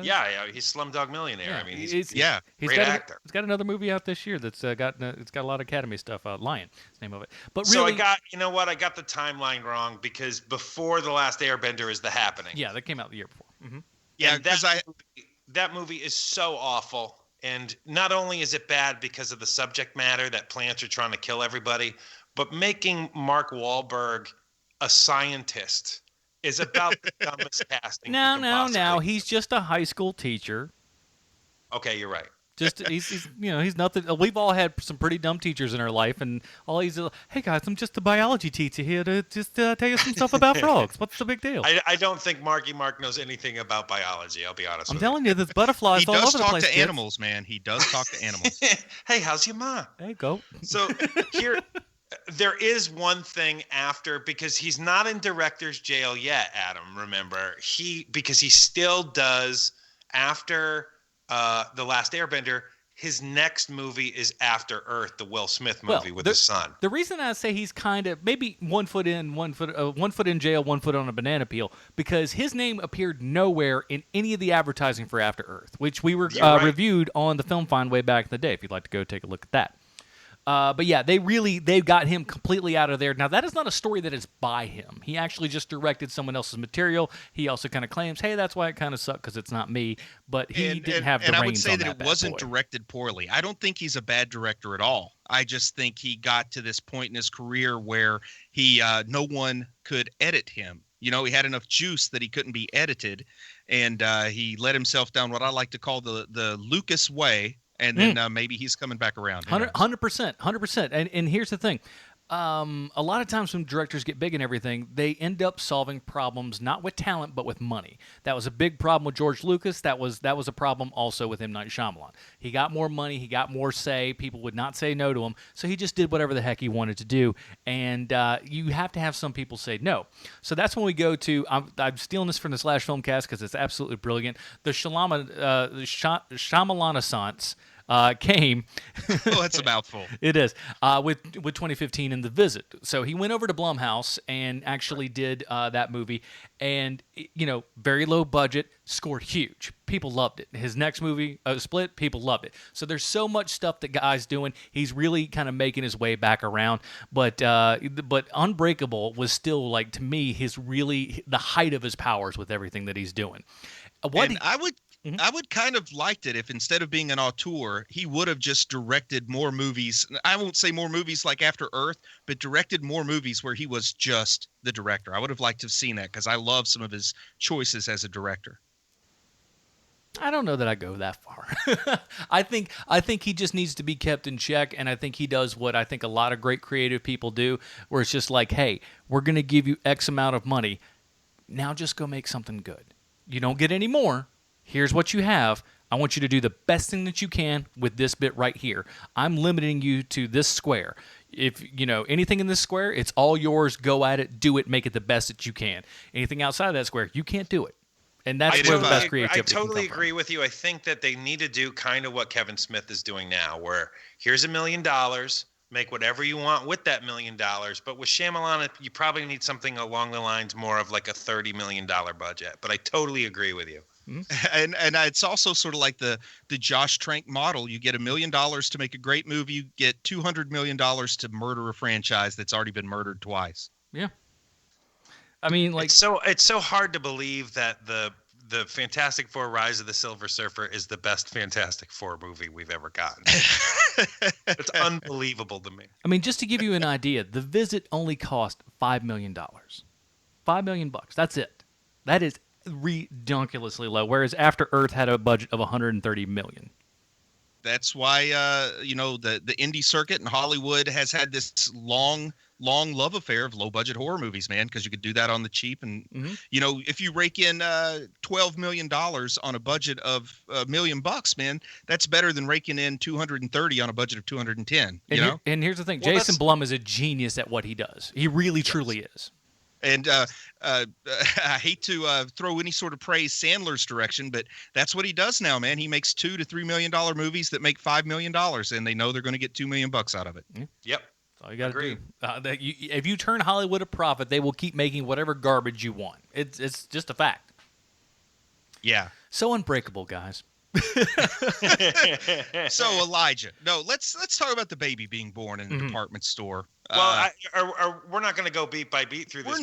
Yeah, he's Slumdog Millionaire. Yeah, I mean, he's great actor. He's got another movie out this year that's got a lot of Academy stuff. Lion, is the name of it. But So really, I got the timeline wrong because before The Last Airbender is The Happening. Yeah, that came out the year before. Mm-hmm. Yeah, because that movie is so awful, and not only is it bad because of the subject matter that plants are trying to kill everybody, but making Mark Wahlberg a scientist is about the dumbest casting. No. He's just a high school teacher. Okay, you're right. Just he's nothing. We've all had some pretty dumb teachers in our life, and all he's hey guys, I'm just a biology teacher here to just tell you some stuff about frogs. What's the big deal? I don't think Marky Mark knows anything about biology. I'll be honest. I'm telling you, there's butterflies all over the place. He does talk to animals, man. He does talk to animals. Hey, how's your mom? There you go. So here. There is one thing after, because he's not in director's jail yet, Adam, remember. Because he still does, after The Last Airbender, his next movie is After Earth, the Will Smith movie with his son. The reason I say he's kind of maybe one foot in jail, 1 foot on a banana peel, because his name appeared nowhere in any of the advertising for After Earth, which we were reviewed on the Film Find way back in the day, if you'd like to go take a look at that. But yeah, they've got him completely out of there. Now, that is not a story that is by him. He actually just directed someone else's material. He also kind of claims, hey, that's why it kind of sucked, because it's not me. But he didn't have the reins on that. And I would say that it wasn't boy. Directed poorly. I don't think he's a bad director at all. I just think he got to this point in his career where no one could edit him. You know, he had enough juice that he couldn't be edited, and he let himself down what I like to call the Lucas way. And then maybe he's coming back around. 100%. And here's the thing. a lot of times when directors get big and everything, they end up solving problems not with talent but with money. That was a big problem with George Lucas. That was a problem also with M. Night Shyamalan. He got more money, he got more say. People would not say no to him, so he just did whatever the heck he wanted to do. And you have to have some people say no. So that's when we go to. I'm stealing this from the Slash Filmcast because it's absolutely brilliant. The Shyamalan-assance. Came. Oh, that's a mouthful. It is. With 2015 and The Visit. So he went over to Blumhouse and actually did that movie. And, very low budget, scored huge. People loved it. His next movie, Split, people loved it. So there's so much stuff that Guy's doing. He's really kind of making his way back around. But Unbreakable was still, like, to me, the height of his powers with everything that he's doing. I would kind of liked it if instead of being an auteur, he would have just directed more movies. I won't say more movies like After Earth, but directed more movies where he was just the director. I would have liked to have seen that because I love some of his choices as a director. I don't know that I go that far. I think he just needs to be kept in check, and I think he does what I think a lot of great creative people do, where it's just like, hey, we're going to give you X amount of money. Now just go make something good. You don't get any more. Here's what you have. I want you to do the best thing that you can with this bit right here. I'm limiting you to this square. If, anything in this square, it's all yours. Go at it. Do it. Make it the best that you can. Anything outside of that square, you can't do it. And that's where the best creativity I totally can come agree from. with you. I think that they need to do kind of what Kevin Smith is doing now, where here's $1 million. Make whatever you want with that $1 million. But with Shyamalan, you probably need something along the lines more of like a $30 million budget. But I totally agree with you. And it's also sort of like the Josh Trank model. You get $1 million to make a great movie. You get $200 million to murder a franchise that's already been murdered twice. Yeah. I mean, like, it's so hard to believe that the Fantastic Four: Rise of the Silver Surfer is the best Fantastic Four movie we've ever gotten. It's unbelievable to me. I mean, just to give you an idea, The Visit only cost $5 million. $5 million. That's it. That is ridiculously low. Whereas After Earth had a budget of $130 million. That's why the indie circuit in Hollywood has had this long love affair of low budget horror movies, man, because you could do that on the cheap. And if you rake in $12 million on a budget of $1 million, man, that's better than raking in 230 on a budget of 210. And here's the thing: Jason Blum is a genius at what he does. He really, truly is. And I hate to throw any sort of praise Sandler's direction, but that's what he does now, man. He makes $2 to $3 million movies that make $5 million, and they know they're going to get $2 million out of it. Yep. That's all you got to do. If you turn Hollywood a profit, they will keep making whatever garbage you want. It's just a fact. Yeah. So Unbreakable, guys. So Elijah, no, let's talk about the baby being born in the department store. Well, we're not going to go beat by beat through this. We're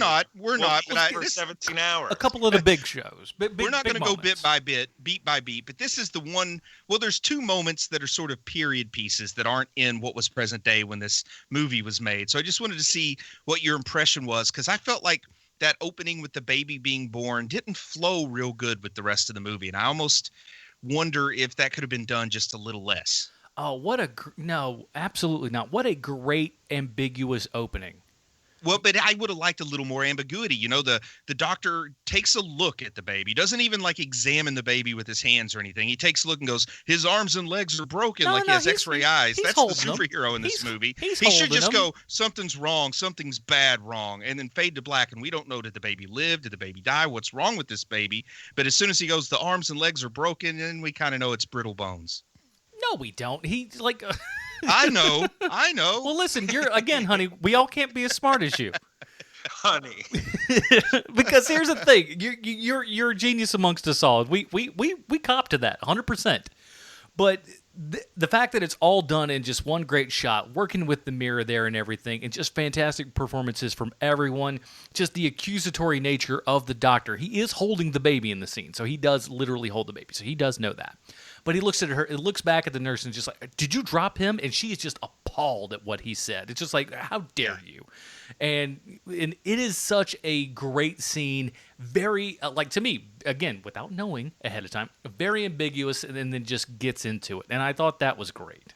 not. But for 17 hours. A couple of the big shows. We're not going to go beat by beat. But this is the one. Well, there's two moments that are sort of period pieces that aren't in what was present day when this movie was made. So I just wanted to see what your impression was, because I felt like that opening with the baby being born didn't flow real good with the rest of the movie, and I almost wonder if that could have been done just a little less. Oh, no, absolutely not. What a great ambiguous opening. Well, but I would have liked a little more ambiguity. The doctor takes a look at the baby. Doesn't even examine the baby with his hands or anything. He takes a look and goes, his arms and legs are broken, he has X-ray eyes. That's the superhero in this movie. He should just go, something's wrong, something's bad wrong, and then fade to black, and we don't know, did the baby live? Did the baby die? What's wrong with this baby? But as soon as he goes, the arms and legs are broken, and we kind of know it's brittle bones. No, we don't. He's like... I know. Well, listen, honey, we all can't be as smart as you. Honey. Because here's the thing. You're a genius amongst us all. We cop to that 100%. But the fact that it's all done in just one great shot, working with the mirror there and everything, and just fantastic performances from everyone, just the accusatory nature of the doctor. He is holding the baby in the scene, so he does literally hold the baby. So he does know that. But he looks at her, it looks back at the nurse and just like, did you drop him? And she is just appalled at what he said. It's just like, how dare you? And it is such a great scene. Very, to me, again, without knowing ahead of time, very ambiguous, and then just gets into it. And I thought that was great.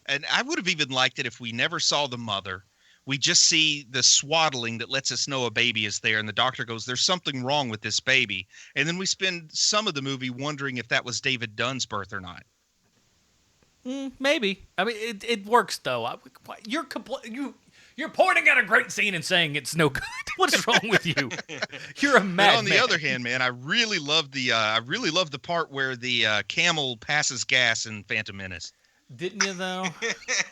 And I would have even liked it if we never saw the mother. we just see the swaddling that lets us know a baby is there, and the doctor goes, "There's something wrong with this baby," and then we spend some of the movie wondering if that was David Dunn's birth or not. Maybe. I mean, it works though. You're pointing at a great scene and saying it's no good. What's wrong with you? You're a madman. On the other hand, man, I really love the part where the camel passes gas in Phantom Menace. Didn't you though?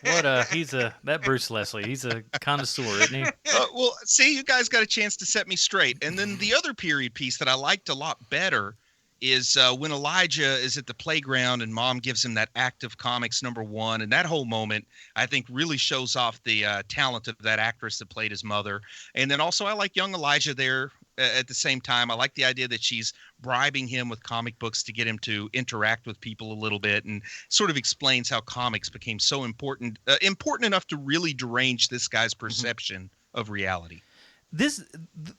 That Bruce Leslie. He's a connoisseur, isn't he? Well, see, you guys got a chance to set me straight. And then the other period piece that I liked a lot better is when Elijah is at the playground and Mom gives him that Act of Comics #1, and that whole moment I think really shows off the talent of that actress that played his mother. And then also I like young Elijah there at the same time. I like the idea that she's bribing him with comic books to get him to interact with people a little bit, and sort of explains how comics became so important enough to really derange this guy's perception of reality.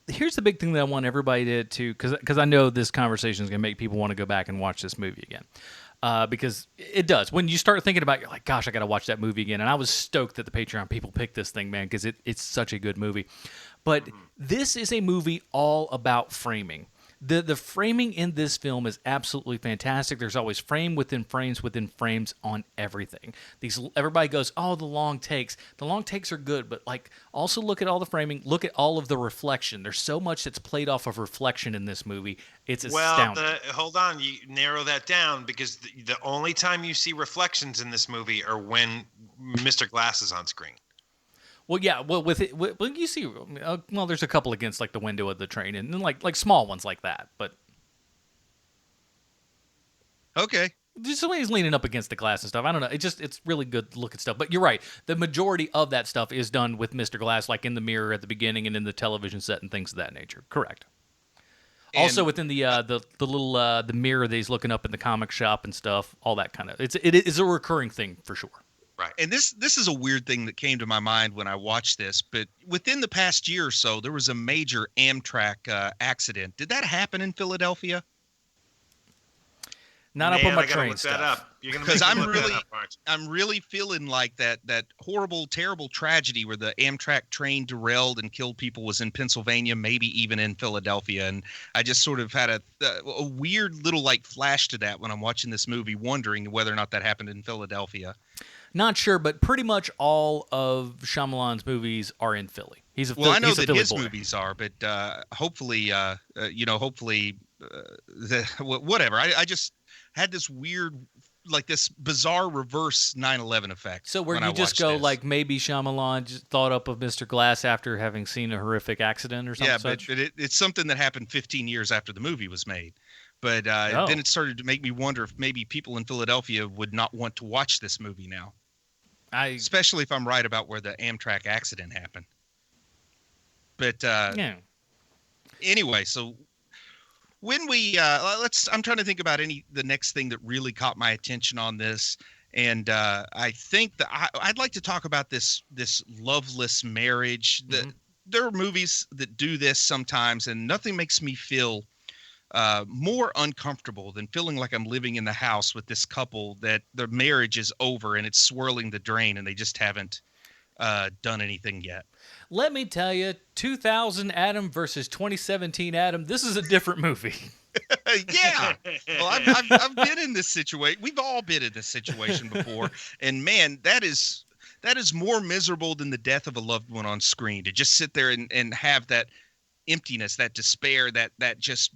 Here's the big thing that I want everybody to because I know this conversation is going to make people want to go back and watch this movie again, because it does. When you start thinking about it, you're like, gosh, I got to watch that movie again. And I was stoked that the Patreon people picked this thing, man, because it's such a good movie. But this is a movie all about framing. The framing in this film is absolutely fantastic. There's always frame within frames on everything. Everybody goes, oh, the long takes. The long takes are good, but like also look at all the framing. Look at all of the reflection. There's so much that's played off of reflection in this movie. It's astounding. Hold on, you narrow that down, because the only time you see reflections in this movie are when Mr. Glass is on screen. Well, yeah. Well, you see, there's a couple against like the window of the train, and then like small ones like that. But okay, just the way he's leaning up against the glass and stuff. I don't know. It's really good looking stuff. But you're right. The majority of that stuff is done with Mr. Glass, like in the mirror at the beginning and in the television set and things of that nature. Correct. And also within the little the mirror that he's looking up in the comic shop and stuff, all that kind of. It is a recurring thing for sure. Right. And this is a weird thing that came to my mind when I watched this, but within the past year or so, there was a major Amtrak accident. Did that happen in Philadelphia? Not up on my train stuff. Because I'm really feeling like that horrible, terrible tragedy where the Amtrak train derailed and killed people was in Pennsylvania, maybe even in Philadelphia. And I just sort of had a weird little like flash to that when I'm watching this movie, wondering whether or not that happened in Philadelphia. Not sure, but pretty much all of Shyamalan's movies are in Philly. I know that his movies are, but hopefully, whatever. I just had this weird, like this bizarre reverse 9/11 effect. So where you just go like maybe Shyamalan just thought up of Mr. Glass after having seen a horrific accident or something. Yeah, but it's something that happened 15 years after the movie was made. But then it started to make me wonder if maybe people in Philadelphia would not want to watch this movie now. Especially if I'm right about where the Amtrak accident happened. But anyway, so when we I'm trying to think about the next thing that really caught my attention on this, and I think that I'd like to talk about this loveless marriage. There are movies that do this sometimes, and nothing makes me feel more uncomfortable than feeling like I'm living in the house with this couple that their marriage is over and it's swirling the drain and they just haven't done anything yet. Let me tell you, 2000 Adam versus 2017 Adam, this is a different movie. Yeah. Well, I've been in this situation. We've all been in this situation before. And man, that is more miserable than the death of a loved one on screen, to just sit there and have that emptiness, that despair, that just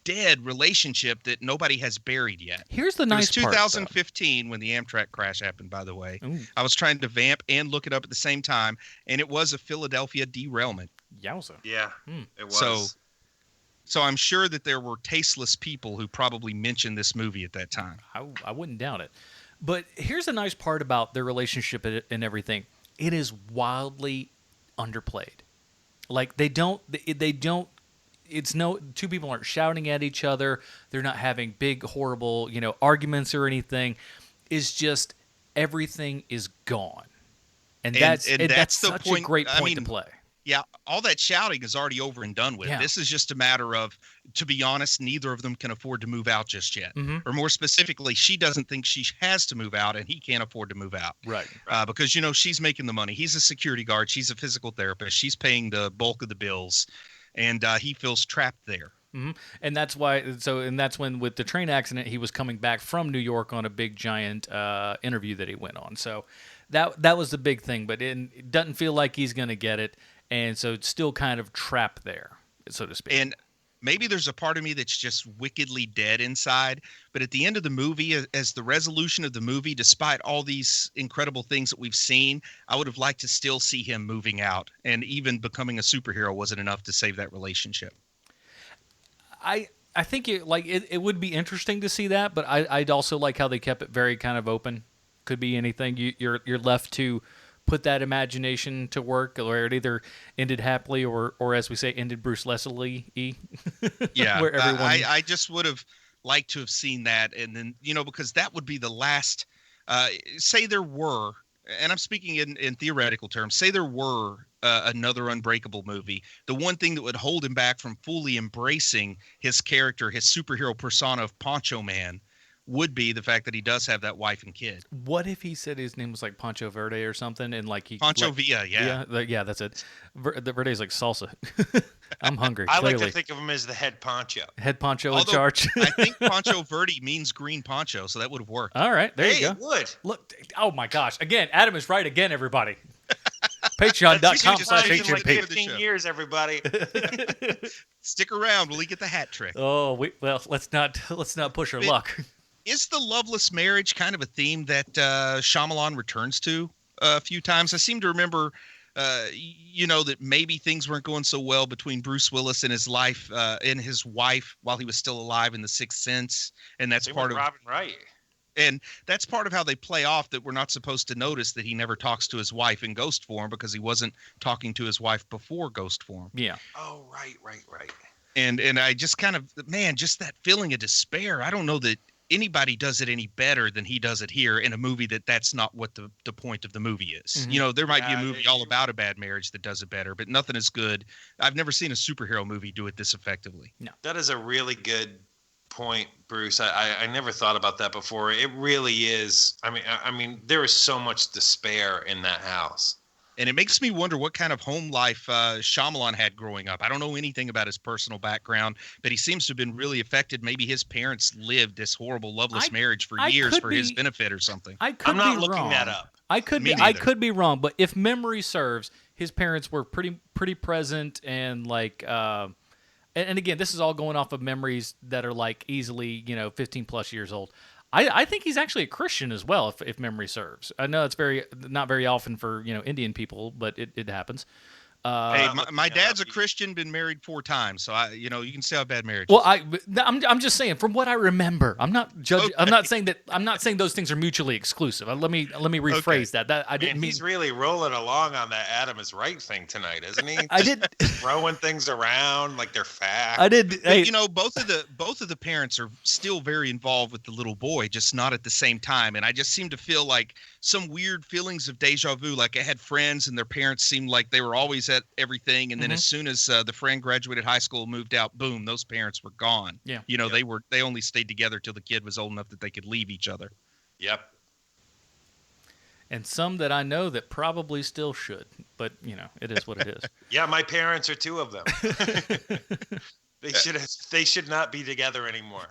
dead relationship that nobody has buried yet. Here's the nice part. It was 2015 when the Amtrak crash happened, by the way. Ooh. I was trying to vamp and look it up at the same time, and it was a Philadelphia derailment. Yowza. Yeah, it was. So I'm sure that there were tasteless people who probably mentioned this movie at that time. I wouldn't doubt it. But here's the nice part about their relationship and everything. It is wildly underplayed. Like they don't it's two people aren't shouting at each other. They're not having big, horrible, arguments or anything. It's just everything is gone. And that's such a great point to play. Yeah, all that shouting is already over and done with. Yeah. This is just a matter of, to be honest, neither of them can afford to move out just yet. Or more specifically, she doesn't think she has to move out, and he can't afford to move out. Right. Because, she's making the money. He's a security guard. She's a physical therapist. She's paying the bulk of the bills, and he feels trapped there. And that's why. And that's when, with the train accident, he was coming back from New York on a big giant interview that he went on. So that was the big thing. But it doesn't feel like he's going to get it, and so it's still kind of trapped there, so to speak. And maybe there's a part of me that's just wickedly dead inside. But at the end of the movie, as the resolution of the movie, despite all these incredible things that we've seen, I would have liked to still see him moving out, and even becoming a superhero wasn't enough to save that relationship. I think it would be interesting to see that, but I'd also like how they kept it very kind of open. Could be anything. You're left to put that imagination to work, or it either ended happily or as we say, ended Bruce Leslie. Yeah, where everyone... I just would have liked to have seen that, and then because that would be the last. Say there were, and I'm speaking in theoretical terms. Say there were another Unbreakable movie. The one thing that would hold him back from fully embracing his character, his superhero persona of Poncho Man, would be the fact that he does have that wife and kid. What if he said his name was like Pancho Verde or something, and like he Pancho Villa, yeah, yeah, that's it. The Verde's like salsa. I'm hungry. I clearly. like to think of him as the head poncho. Head poncho Although, in charge. I think Pancho Verde means green poncho, so that would have worked. All right, there you go. It would. Look, oh my gosh! Again, Adam is right again. Everybody, Patreon.com/HMP. Like 15 years, everybody. Stick around. Will he get the hat trick? Oh, let's not push our luck. Is the loveless marriage kind of a theme that Shyamalan returns to a few times? I seem to remember, that maybe things weren't going so well between Bruce Willis and his wife while he was still alive in The Sixth Sense, and that's part of Robin Wright. And that's part of how they play off that we're not supposed to notice that he never talks to his wife in ghost form because he wasn't talking to his wife before ghost form. Yeah. Oh, right. And I just kind of, just that feeling of despair. I don't know that anybody does it any better than he does it here in a movie that's not what the point of the movie is. Mm-hmm. There might be a movie all about a bad marriage that does it better, but nothing is good. I've never seen a superhero movie do it this effectively. No. That is a really good point, Bruce. I never thought about that before. It really is. I mean, there is so much despair in that house. And it makes me wonder what kind of home life Shyamalan had growing up. I don't know anything about his personal background, but he seems to have been really affected. Maybe his parents lived this horrible, loveless marriage for years for his benefit or something. I'm not looking that up. I could be wrong, but if memory serves, his parents were pretty present and like. And again, this is all going off of memories that are like easily 15 plus years old. I think he's actually a Christian as well, if memory serves. I know it's not very often for Indian people, but it happens. Hey, my dad's a Christian, been married 4 times, so you can see how bad marriage. Well, I'm just saying from what I remember. I'm not judging. Okay. I'm not saying those things are mutually exclusive. Let me rephrase that. That I didn't mean. He's really rolling along on that Adam is right thing tonight, isn't he? I did throwing things around like they're fact. I did. Hey. Both of the parents are still very involved with the little boy, just not at the same time. And I just seem to feel like some weird feelings of deja vu. Like I had friends and their parents seemed like they were always at everything, and then as soon as the friend graduated high school, moved out, boom, those parents were gone. Yeah, they only stayed together till the kid was old enough that they could leave each other. Yep. And some that I know that probably still should, but it is what it is. Yeah, my parents are 2 of them. They should not be together anymore.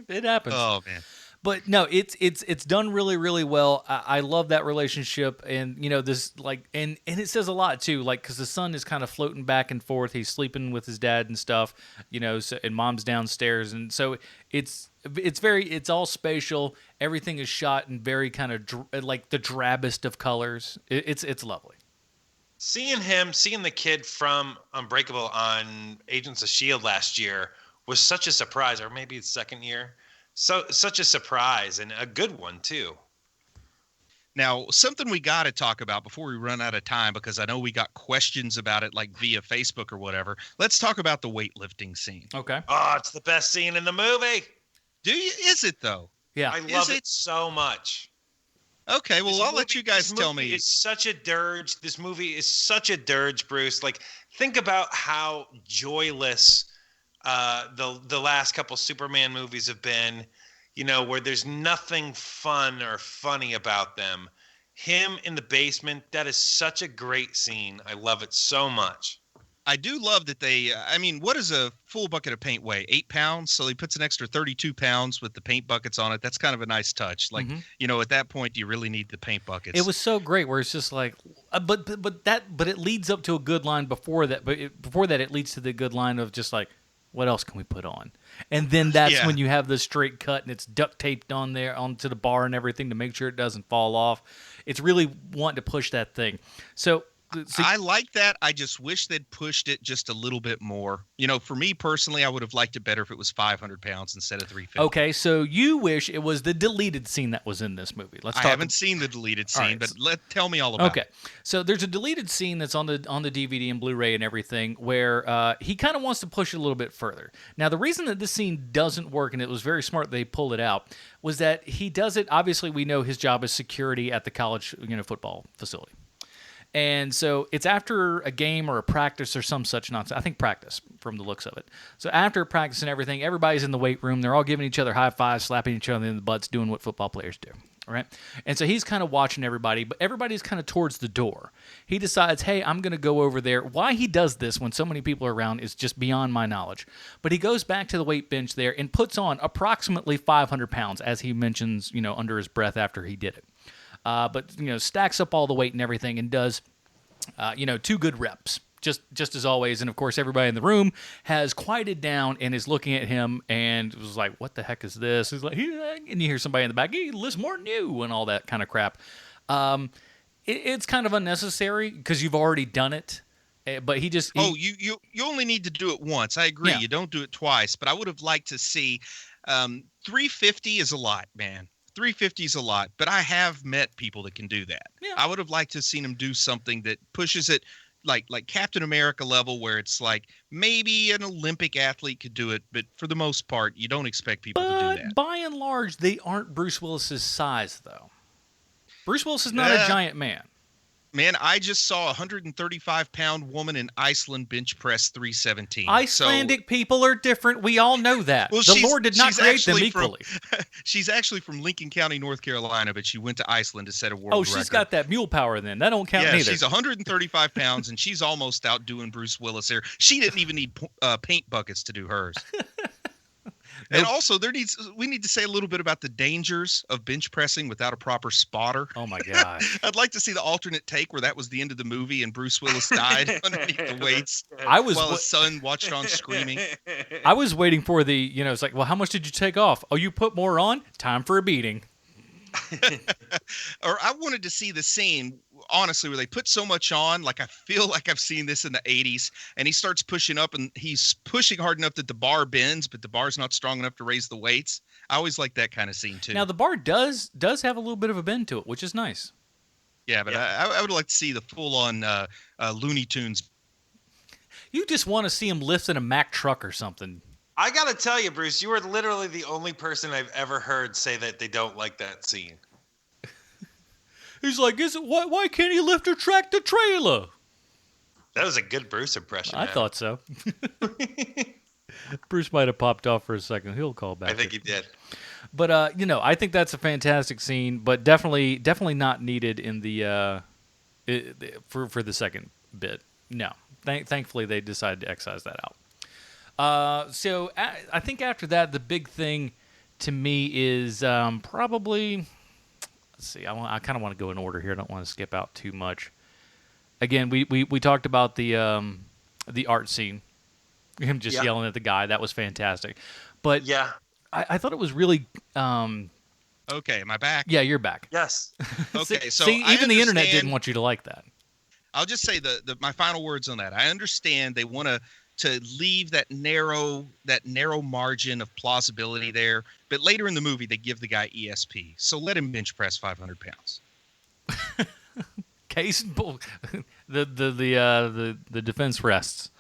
It happens. Oh man. But no, it's done really, really well. I love that relationship, and this and it says a lot too, because the son is kind of floating back and forth. He's sleeping with his dad and stuff, and mom's downstairs, and so it's all spatial. Everything is shot in very kind of like the drabbest of colors. It's lovely. Seeing the kid from Unbreakable on Agents of S.H.I.E.L.D. last year was such a surprise, or maybe it's second year. So such a surprise, and a good one too. Now, something we got to talk about before we run out of time, because I know we got questions about it like via Facebook or whatever. Let's talk about the weightlifting scene. Okay. Oh, it's the best scene in the movie. Do you? Is it though? Yeah. I love it so much. Okay, well, I'll let you guys tell me. It's such a dirge. This movie is such a dirge, Bruce. Like, think about how joyless the last couple Superman movies have been. You know, where there's nothing fun or funny about them. Him in the basement, that is such a great scene. I love it so much. I do love that they, what does a full bucket of paint weigh? 8 pounds? So he puts an extra 32 pounds with the paint buckets on it. That's kind of a nice touch. Like, at that point, do you really need the paint buckets? It was so great where it's just like, but it leads up to a good line before that. But before that, it leads to the good line of just like, what else can we put on? And then that's when you have the straight cut and it's duct taped on there onto the bar and everything to make sure it doesn't fall off. It's really wanting to push that thing. So I like that. I just wish they'd pushed it just a little bit more. For me personally, I would have liked it better if it was 500 pounds instead of 350. Okay, so you wish it was the deleted scene that was in this movie. I haven't seen the deleted scene, but tell me all about it. Okay, so there's a deleted scene that's on the DVD and Blu-ray and everything where he kind of wants to push it a little bit further. Now, the reason that this scene doesn't work, and it was very smart they pulled it out, was that he does it. Obviously, we know his job is security at the college football facility. And so it's after a game or a practice or some such nonsense. I think practice from the looks of it. So after practice and everything, everybody's in the weight room. They're all giving each other high fives, slapping each other in the butts, doing what football players do. All right? And so he's kind of watching everybody, but everybody's kind of towards the door. He decides, hey, I'm going to go over there. Why he does this when so many people are around is just beyond my knowledge. But he goes back to the weight bench there and puts on approximately 500 pounds, as he mentions, under his breath after he did it. But stacks up all the weight and everything and does, 2 good reps, just as always. And of course, everybody in the room has quieted down and is looking at him and was like, "What the heck is this?" He's like, and you hear somebody in the back, "He lifts more than you," and all that kind of crap. It's kind of unnecessary because you've already done it. But he just you only need to do it once. I agree. Yeah. You don't do it twice. But I would have liked to see 350 is a lot, man. 350 is a lot, but I have met people that can do that. Yeah. I would have liked to have seen him do something that pushes it like Captain America level, where it's like maybe an Olympic athlete could do it, but for the most part, you don't expect people to do that. By and large, they aren't Bruce Willis's size, though. Bruce Willis is not a giant man. Man, I just saw a 135-pound woman in Iceland bench press 317. Icelandic people are different. We all know that. Well, the Lord did not create them equally. She's actually from Lincoln County, North Carolina, but she went to Iceland to set a world record. Oh, she's got that mule power then. That don't count neither. She's 135 pounds, and she's almost outdoing Bruce Willis here. She didn't even need paint buckets to do hers. And also, we need to say a little bit about the dangers of bench pressing without a proper spotter. Oh my God! I'd like to see the alternate take where that was the end of the movie and Bruce Willis died underneath the weights. While his son watched on screaming. I was waiting for it's like, well, how much did you take off? Oh, you put more on? Time for a beating. Or I wanted to see the scene, honestly, where they put so much on. Like, I feel like I've seen this in the 80s, and he starts pushing up, and he's pushing hard enough that the bar bends, but the bar's not strong enough to raise the weights. I always like that kind of scene too. Now the bar does have a little bit of a bend to it, which is nice. Yeah, but I would like to see the full-on Looney Tunes. You just want to see him lifting a Mack truck or something. I gotta tell you, Bruce, you are literally the only person I've ever heard say that they don't like that scene. He's like, why can't he lift a tractor trailer? That was a good Bruce impression. I thought so. Bruce might have popped off for a second. He'll call back. I think he did. But I think that's a fantastic scene, but definitely not needed in the for the second bit. No, thankfully they decided to excise that out. So I think after that, the big thing to me is probably. Let's see. I kind of want to go in order here. I don't want to skip out too much. Again, we talked about the art scene, him just yelling at the guy. That was fantastic. But yeah, I thought it was really. Okay, am I back? Yeah, you're back. Yes. Okay, so see, even the internet didn't want you to like that. I'll just say my final words on that. I understand they want to leave that narrow margin of plausibility there, but later in the movie they give the guy ESP, so let him bench press 500 pounds. Case the defense rests.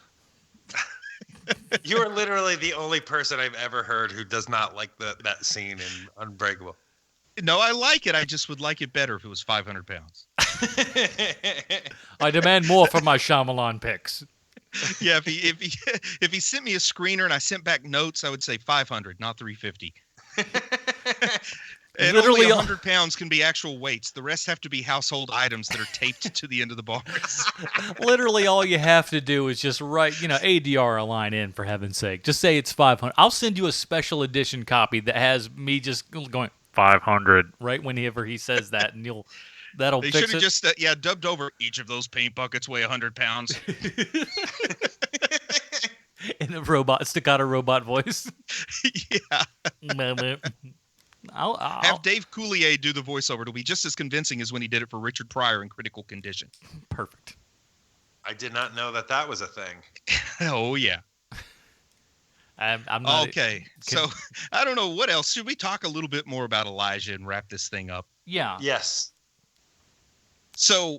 You are literally the only person I've ever heard who does not like that scene in Unbreakable. No, I like it. I just would like it better if it was 500 pounds. I demand more for my Shyamalan picks. Yeah, if he sent me a screener and I sent back notes, I would say 500, not 350. And Literally only 100 pounds can be actual weights. The rest have to be household items that are taped to the end of the bars. Literally all you have to do is just write, ADR a line in, for heaven's sake. Just say it's 500. I'll send you a special edition copy that has me just going 500 right whenever he says that, and that'll They fix should have it. just dubbed over each of those paint buckets weigh 100 pounds. In a staccato robot voice. Yeah. I'll Have Dave Coulier do the voiceover. It'll be just as convincing as when he did it for Richard Pryor in Critical Condition. Perfect. I did not know that was a thing. Oh, yeah. I'm not okay. So I don't know what else. Should we talk a little bit more about Elijah and wrap this thing up? Yeah. Yes. So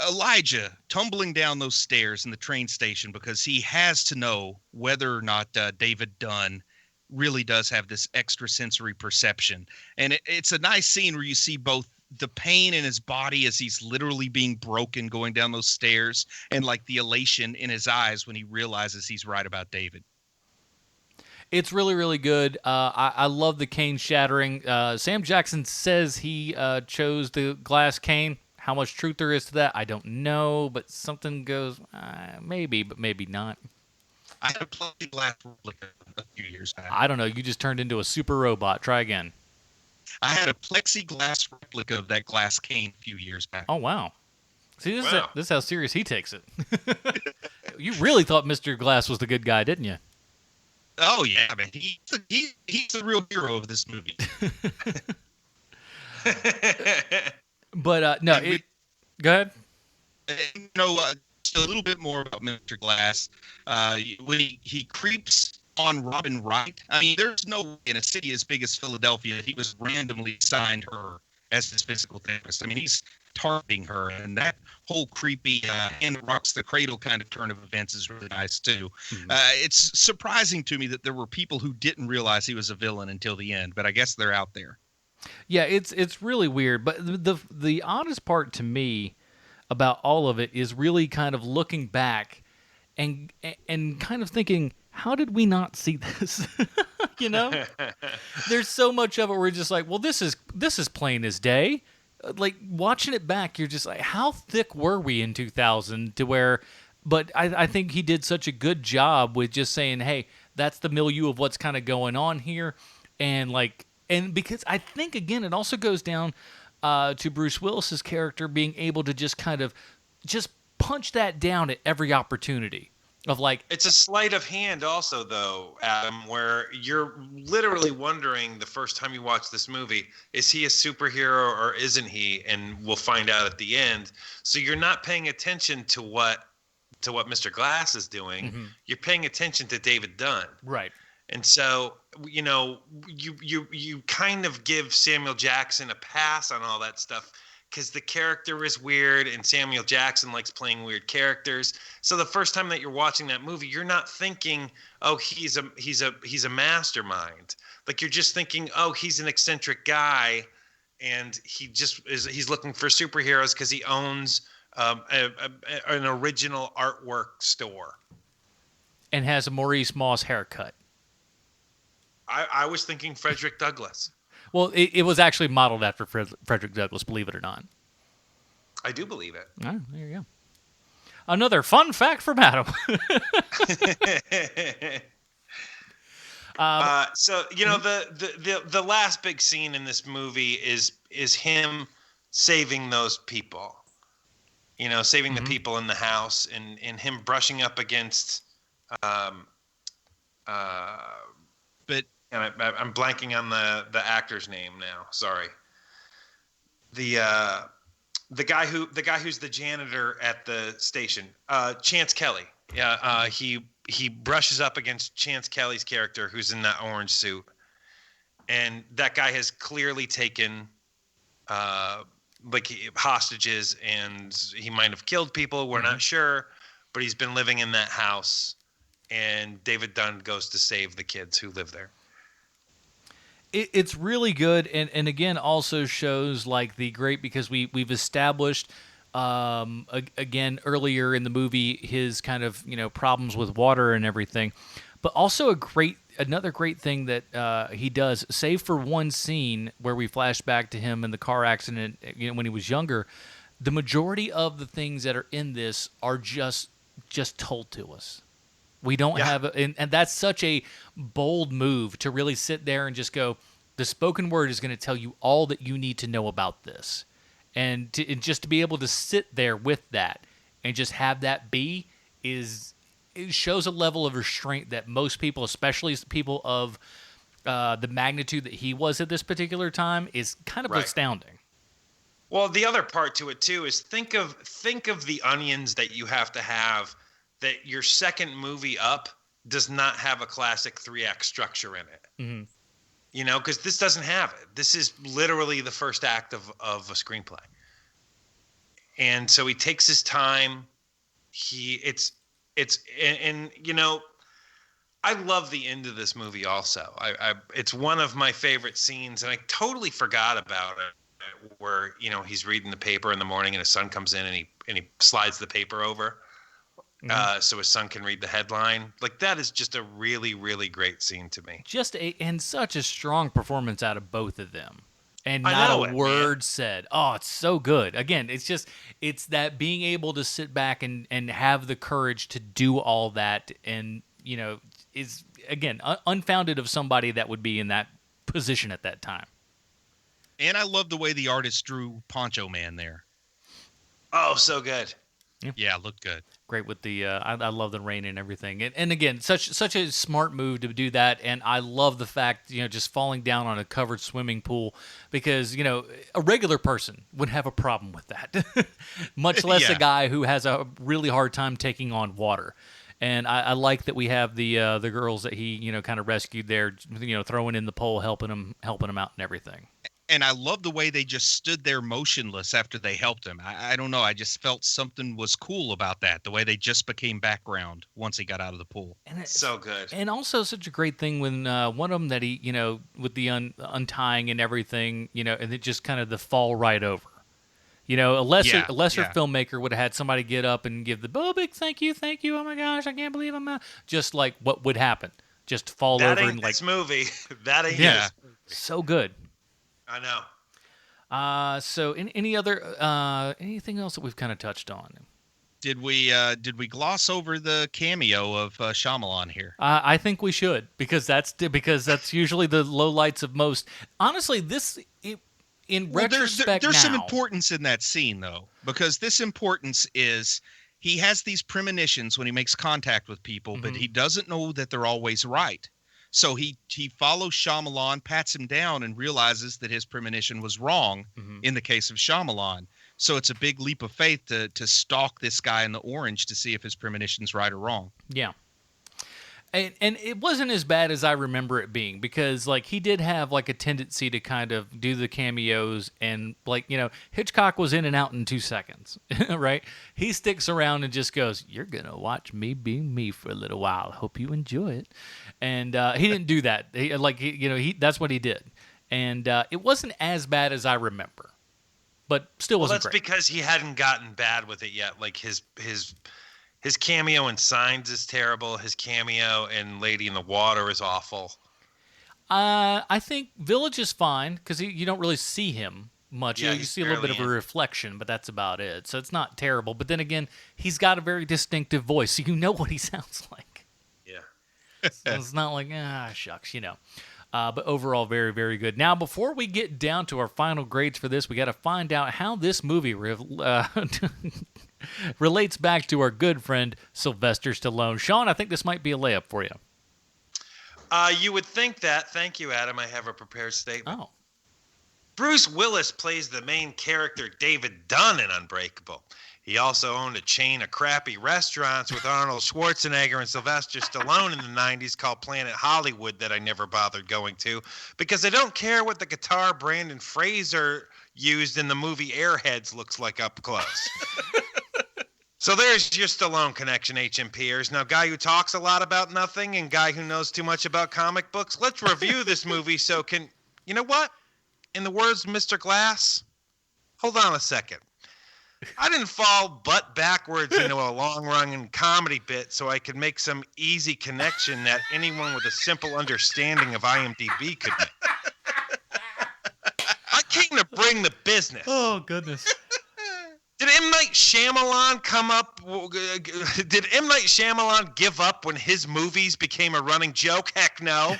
Elijah tumbling down those stairs in the train station because he has to know whether or not David Dunn really does have this extrasensory perception. And it's a nice scene where you see both the pain in his body as he's literally being broken going down those stairs and like the elation in his eyes when he realizes he's right about David. It's really, really good. I love the cane shattering. Sam Jackson says he chose the glass cane. How much truth there is to that, I don't know, but something goes, maybe, but maybe not. I had a plexiglass replica a few years back. I don't know. You just turned into a super robot. Try again. I had a plexiglass replica of that glass cane a few years back. Oh, wow. See, this Wow. is how serious he takes it. You really thought Mr. Glass was the good guy, didn't you? Oh, yeah, man. He's the real hero of this movie. But, no, go ahead. And, just a little bit more about Mr. Glass. When he creeps on Robin Wright, I mean, there's no way in a city as big as Philadelphia he was randomly assigned her as his physical therapist. I mean, he's targeting her, and that whole creepy and rocks the cradle kind of turn of events is really nice too. Mm-hmm. It's surprising to me that there were people who didn't realize he was a villain until the end, but I guess they're out there. Yeah, it's really weird. But the oddest part to me about all of it is really kind of looking back and kind of thinking, how did we not see this? There's so much of it where we're just like, well, this is plain as day. Like watching it back, you're just like, how thick were we in 2000 to where? But I think he did such a good job with just saying, hey, that's the milieu of what's kind of going on here, and because I think again, it also goes down to Bruce Willis's character being able to just kind of just punch that down at every opportunity of like. It's a sleight of hand also, though, Adam, where you're literally wondering the first time you watch this movie, is he a superhero or isn't he? And we'll find out at the end. So you're not paying attention to what Mr. Glass is doing. Mm-hmm. You're paying attention to David Dunn. Right. And so, you kind of give Samuel Jackson a pass on all that stuff because the character is weird and Samuel Jackson likes playing weird characters. So the first time that you're watching that movie, you're not thinking, oh, he's a mastermind. Like you're just thinking, oh, he's an eccentric guy and he's looking for superheroes because he owns an original artwork store. And has a Maurice Moss haircut. I was thinking Frederick Douglass. Well, it was actually modeled after Frederick Douglass, believe it or not. I do believe it. Oh, there you go. Another fun fact from Adam. So the last big scene in this movie is him saving those people. Saving the people in the house and him brushing up against. But and I'm blanking on the actor's name now. Sorry. The guy who's the janitor at the station, Chance Kelly. Yeah, he brushes up against Chance Kelly's character, who's in that orange suit, and that guy has clearly taken hostages, and he might have killed people. We're not sure, but he's been living in that house, and David Dunn goes to save the kids who live there. It's really good, and again also shows like the great, because we've established again earlier in the movie his kind of problems with water and everything, but also another great thing that he does, save for one scene where we flash back to him in the car accident when he was younger. The majority of the things that are in this are just told to us. We don't have, and that's such a bold move to really sit there and just go, the spoken word is going to tell you all that you need to know about this. And just to be able to sit there with that and just have that be it shows a level of restraint that most people, especially people of the magnitude that he was at this particular time, is kind of astounding. Well, the other part to it too is think of the onions that you have to have, that your second movie up does not have a classic 3-act structure in it. Mm-hmm. Because this doesn't have it. This is literally the first act of a screenplay. And so he takes his time. I love the end of this movie also. It's one of my favorite scenes, and I totally forgot about it, where, he's reading the paper in the morning and his son comes in and he slides the paper over. So his son can read the headline. Like, that is just a really, really great scene to me. And such a strong performance out of both of them. And not a word said. Oh, it's so good. Again, it's that being able to sit back and have the courage to do all that, and, is, again, unfounded of somebody that would be in that position at that time. And I love the way the artist drew Poncho Man there. Oh, so good. Yeah, looked good. Great with the I love the rain and everything, and again, such a smart move to do that. And I love the fact, just falling down on a covered swimming pool, because a regular person would have a problem with that, much less a guy who has a really hard time taking on water. And I like that we have the girls that he kind of rescued there, throwing in the pole, helping him out and everything. And I love the way they just stood there motionless after they helped him. I don't know. I just felt something was cool about that, the way they just became background once he got out of the pool. And it's so good. And also such a great thing when one of them that he, with the untying and everything, and it just kind of the fall right over. A lesser filmmaker would have had somebody get up and give the big thank you. Oh my gosh, I can't believe I'm out. Just like what would happen. Just fall that over ain't and like this movie. That ain't this movie. So good. I know. So any other anything else that we've kind of touched on? Did we gloss over the cameo of Shyamalan here? I think we should, because that's usually the lowlights of most. Honestly, retrospect, there's some importance in that scene though, because this importance is he has these premonitions when he makes contact with people, but he doesn't know that they're always right. So he follows Shyamalan, pats him down, and realizes that his premonition was wrong in the case of Shyamalan. So it's a big leap of faith to stalk this guy in the orange to see if his premonition's right or wrong. Yeah. And it wasn't as bad as I remember it being, because like he did have like a tendency to kind of do the cameos, and like, Hitchcock was in and out in 2 seconds, right? He sticks around and just goes, "You're going to watch me be me for a little while. Hope you enjoy it." And he didn't do that. That's what he did. And it wasn't as bad as I remember, but still wasn't great. That's because he hadn't gotten bad with it yet. Like his cameo in Signs is terrible. His cameo in Lady in the Water is awful. I think Village is fine, because you don't really see him much. Yeah, you see a little bit of a reflection, but that's about it. So it's not terrible. But then again, he's got a very distinctive voice, so you know what he sounds like. Yeah. So it's not like, shucks, But overall, very, very good. Now, before we get down to our final grades for this, we got to find out how this movie relates back to our good friend Sylvester Stallone. Sean, I think this might be a layup for you. You would think that. Thank you, Adam. I have a prepared statement. Oh. Bruce Willis plays the main character David Dunn in Unbreakable. He also owned a chain of crappy restaurants with Arnold Schwarzenegger and Sylvester Stallone in the 90s called Planet Hollywood that I never bothered going to, because I don't care what the guitar Brandon Fraser used in the movie Airheads looks like up close. So there's your Stallone connection, HMPers. Now, guy who talks a lot about nothing and guy who knows too much about comic books, let's review this movie so You know what? In the words of Mr. Glass, hold on a second. I didn't fall butt backwards into a long-running comedy bit so I could make some easy connection that anyone with a simple understanding of IMDb could make. I came to bring the business. Oh, goodness. Did M. Night Shyamalan Did M. Night Shyamalan give up when his movies became a running joke? Heck no.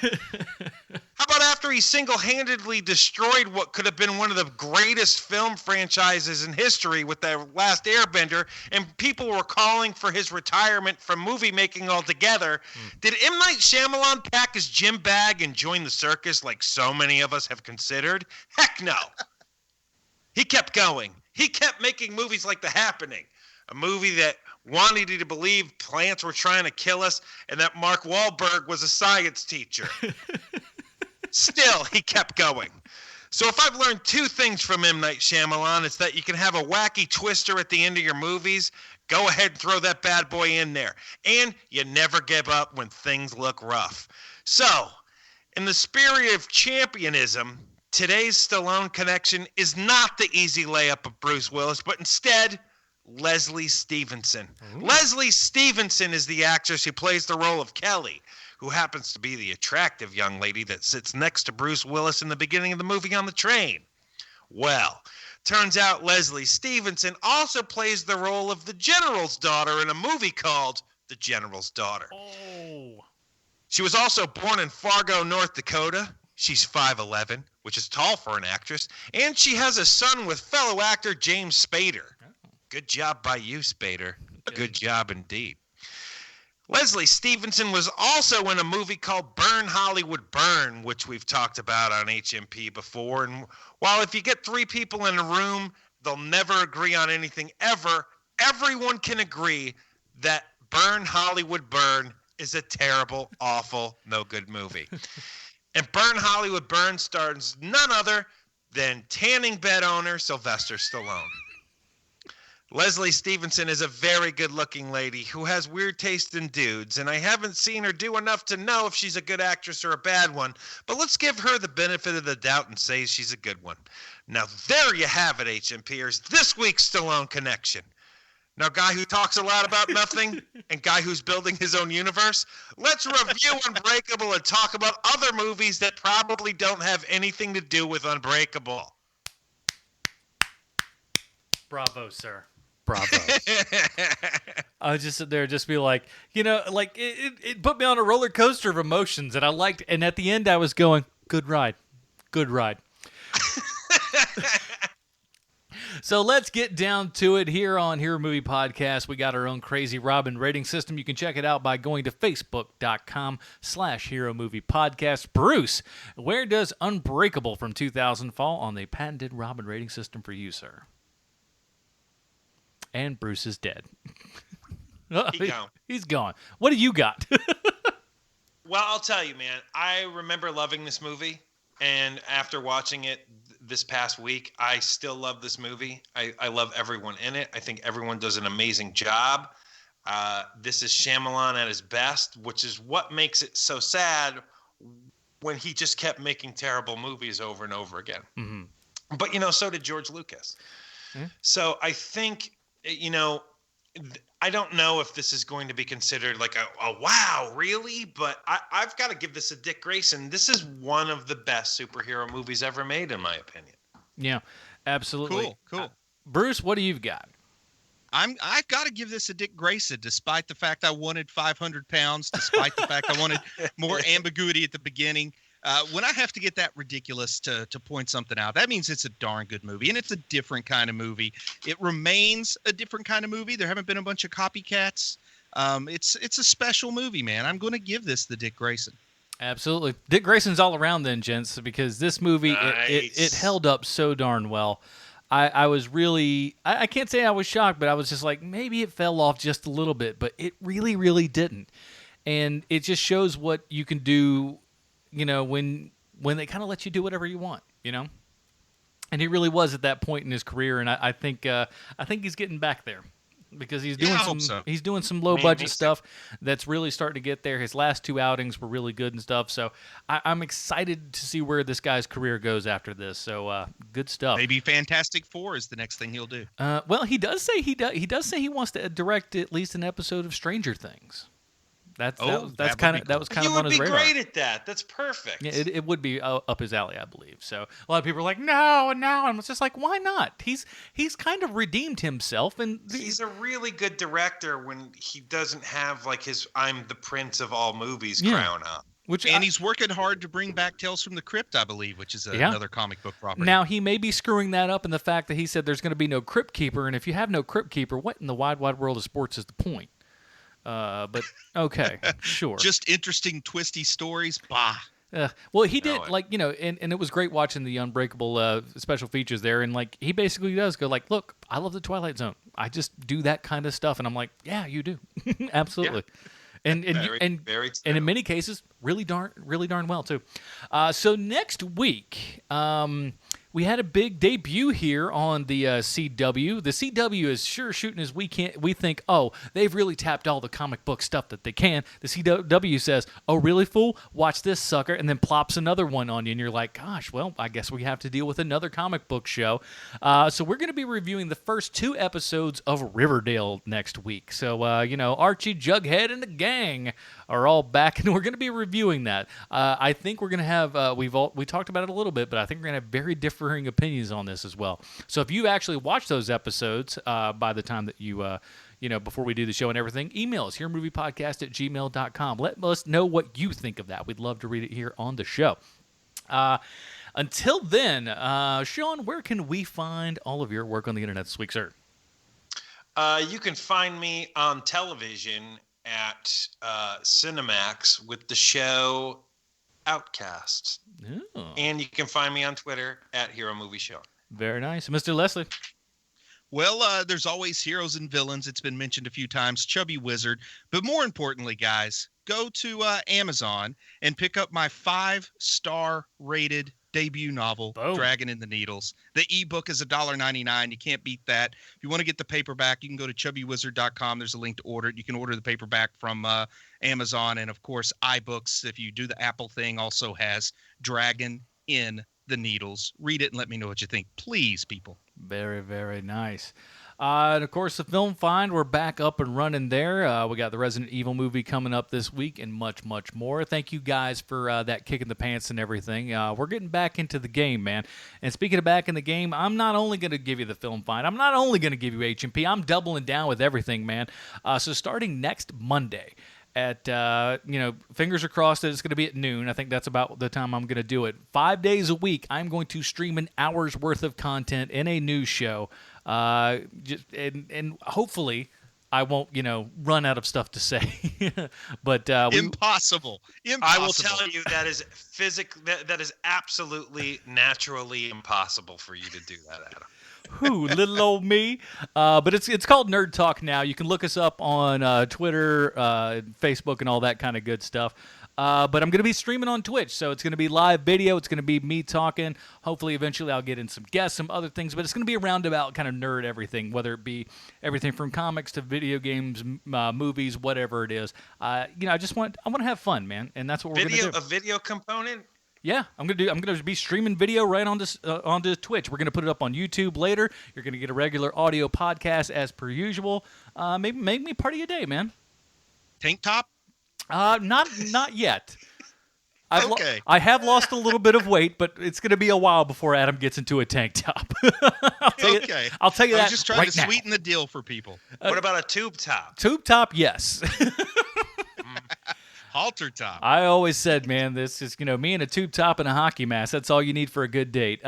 How about after he single-handedly destroyed what could have been one of the greatest film franchises in history with The Last Airbender, and people were calling for his retirement from movie making altogether? Did M. Night Shyamalan pack his gym bag and join the circus like so many of us have considered? Heck no. He kept going. He kept making movies like The Happening, a movie that wanted you to believe plants were trying to kill us and that Mark Wahlberg was a science teacher. Still, he kept going. So if I've learned two things from M. Night Shyamalan, it's that you can have a wacky twister at the end of your movies. Go ahead and throw that bad boy in there. And you never give up when things look rough. So, in the spirit of championism, today's Stallone connection is not the easy layup of Bruce Willis, but instead, Leslie Stevenson. Ooh. Leslie Stevenson is the actress who plays the role of Kelly, who happens to be the attractive young lady that sits next to Bruce Willis in the beginning of the movie on the train. Well, turns out Leslie Stevenson also plays the role of the General's daughter in a movie called The General's Daughter. Oh. She was also born in Fargo, North Dakota. She's 5'11", which is tall for an actress, and she has a son with fellow actor James Spader. Good job by you, Spader. Good job indeed. Leslie Stevenson was also in a movie called Burn Hollywood Burn, which we've talked about on HMP before. And while if you get three people in a room, they'll never agree on anything ever, everyone can agree that Burn Hollywood Burn is a terrible, awful, no good movie. And Burn Hollywood Burn stars none other than tanning bed owner Sylvester Stallone. Leslie Stevenson is a very good-looking lady who has weird taste in dudes, and I haven't seen her do enough to know if she's a good actress or a bad one, but let's give her the benefit of the doubt and say she's a good one. Now, there you have it, HMPers, this week's Stallone Connection. Now, guy who talks a lot about nothing and guy who's building his own universe, let's review Unbreakable and talk about other movies that probably don't have anything to do with Unbreakable. Bravo, sir. Bravo. I would just sit there and just be like, it put me on a roller coaster of emotions, and I liked, and at the end I was going, good ride. Good ride. So let's get down to it here on Hero Movie Podcast. We got our own crazy Robin rating system. You can check it out by going to facebook.com/Hero Movie Podcast. Bruce, where does Unbreakable from 2000 fall on the patented Robin rating system for you, sir? And Bruce is dead. He's gone. What do you got? Well, I'll tell you, man. I remember loving this movie, and after watching it this past week, I still love this movie. I love everyone in it. I think everyone does an amazing job. This is Shyamalan at his best, which is what makes it so sad when he just kept making terrible movies over and over again. Mm-hmm. But, so did George Lucas. Mm-hmm. So I think, I don't know if this is going to be considered like a wow, really? But I've got to give this a Dick Grayson. This is one of the best superhero movies ever made, in my opinion. Yeah, absolutely. Cool. Bruce, what do you got? I've got to give this a Dick Grayson, despite the fact I wanted 500 pounds, despite the fact I wanted more ambiguity at the beginning. When I have to get that ridiculous to point something out, that means it's a darn good movie, and it's a different kind of movie. It remains a different kind of movie. There haven't been a bunch of copycats. It's a special movie, man. I'm going to give this the Dick Grayson. Absolutely. Dick Grayson's all around then, gents, because this movie, nice. it held up so darn well. I was really, I can't say I was shocked, but I was just like, maybe it fell off just a little bit, but it really, really didn't. And it just shows what you can do, when they kind of let you do whatever you want, And he really was at that point in his career, and I think he's getting back there. because he's Yeah, doing I some hope so. he's doing some low Me budget too. stuff that's really starting to get there. His last 2 outings were really good and stuff. So I'm excited to see where this guy's career goes after this. So good stuff. Maybe Fantastic Four is the next thing he'll do. Well, he does say he does say he wants to direct at least an episode of Stranger Things. That was kind of You on would his be radar. great at that. That's perfect. Yeah, it would be up his alley, I believe. So a lot of people are like, no, and now I'm just like, why not? He's kind of redeemed himself, and He's a really good director when he doesn't have like his "I'm the Prince of all movies" crown on. And he's working hard to bring back Tales from the Crypt, I believe, which is another comic book property. Now, he may be screwing that up in the fact that he said there's going to be no Crypt Keeper, and if you have no Crypt Keeper, what in the wide world of sports is the point? But okay, sure. Just interesting, twisty stories. Bah. Well, he did, and it was great watching the Unbreakable special features there, and, like, he basically does go, like, look, I love the Twilight Zone. I just do that kind of stuff, and I'm like, yeah, you do. Absolutely. Yeah. And very in many cases, really darn well, too. So next week, we had a big debut here on the CW. The CW is sure shooting as we think, oh, they've really tapped all the comic book stuff that they can. The CW says, oh, really, fool? Watch this sucker, and then plops another one on you, and you're like, gosh, well, I guess we have to deal with another comic book show. So we're going to be reviewing the first 2 episodes of Riverdale next week. So, Archie, Jughead, and the gang are all back, and we're going to be reviewing that. I think we're going to have, we talked about it a little bit, but I think we're going to have very differing opinions on this as well. So if you actually watch those episodes by the time that you, before we do the show and everything, email us, heremoviepodcast@gmail.com. Let us know what you think of that. We'd love to read it here on the show. Until then, Sean, where can we find all of your work on the internet this week, sir? You can find me on television at Cinemax with the show Outcast. Oh. And you can find me on Twitter at Hero Movie Show. Very nice. Mr. Leslie? Well, there's always heroes and villains. It's been mentioned a few times. Chubby Wizard. But more importantly, guys, go to Amazon and pick up my 5-star rated debut novel, Dragon in the Needles. The ebook is $1.99. You can't beat that. If you want to get the paperback, you can go to chubbywizard.com. There's a link to order it. You can order the paperback from Amazon. And, of course, iBooks, if you do the Apple thing, also has Dragon in the Needles. Read it and let me know what you think. Please, people. Very, very nice. And, of course, the Film Find, we're back up and running there. We got the Resident Evil movie coming up this week and much, much more. Thank you guys for that kick in the pants and everything. We're getting back into the game, man. And speaking of back in the game, I'm not only going to give you the Film Find, I'm not only going to give you H&P, I'm doubling down with everything, man. So starting next Monday, at, fingers are crossed that it's going to be at noon. I think that's about the time I'm going to do it. 5 days a week, I'm going to stream an hour's worth of content in a news show. And hopefully I won't, run out of stuff to say. But Impossible. I will tell you that is that is absolutely naturally impossible for you to do that, Adam. Who, little old me? But it's called Nerd Talk now. You can look us up on Twitter, Facebook, and all that kind of good stuff. But I'm going to be streaming on Twitch, so it's going to be live video. It's going to be me talking. Hopefully, eventually, I'll get in some guests, some other things. But it's going to be a roundabout kind of nerd everything, whether it be everything from comics to video games, movies, whatever it is. I want to have fun, man, and that's what we're going to do. A video component. Yeah, I'm gonna be streaming video right onto Twitch. We're gonna put it up on YouTube later. You're gonna get a regular audio podcast as per usual. Maybe make me part of your day, man. Tank top? Not yet. Okay. I have lost a little bit of weight, but it's gonna be a while before Adam gets into a tank top. I'll tell you that. I was just trying right to now. sweeten the deal for people. What about a tube top? Tube top, yes. Halter top. I always said, man, this is, me and a tube top and a hockey mask. That's all you need for a good date.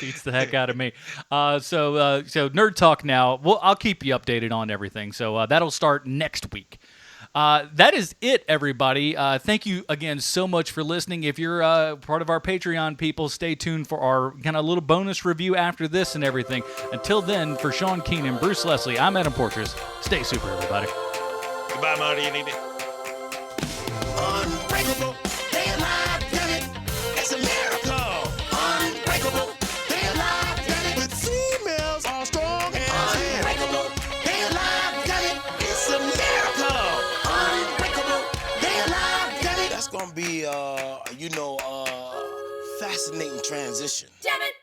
Beats the heck out of me. So Nerd Talk now. Well, I'll keep you updated on everything. So that'll start next week. That is it, everybody. Thank you again so much for listening. If you're part of our Patreon people, stay tuned for our kind of little bonus review after this and everything. Until then, for Sean Keenan, Bruce Leslie, I'm Adam Portrais. Stay super, everybody. Goodbye, Marty. You need it. Unbreakable, they alive, done it. It's a miracle. Unbreakable, they alive, done it. With females all strong and fascinating transition. Damn it!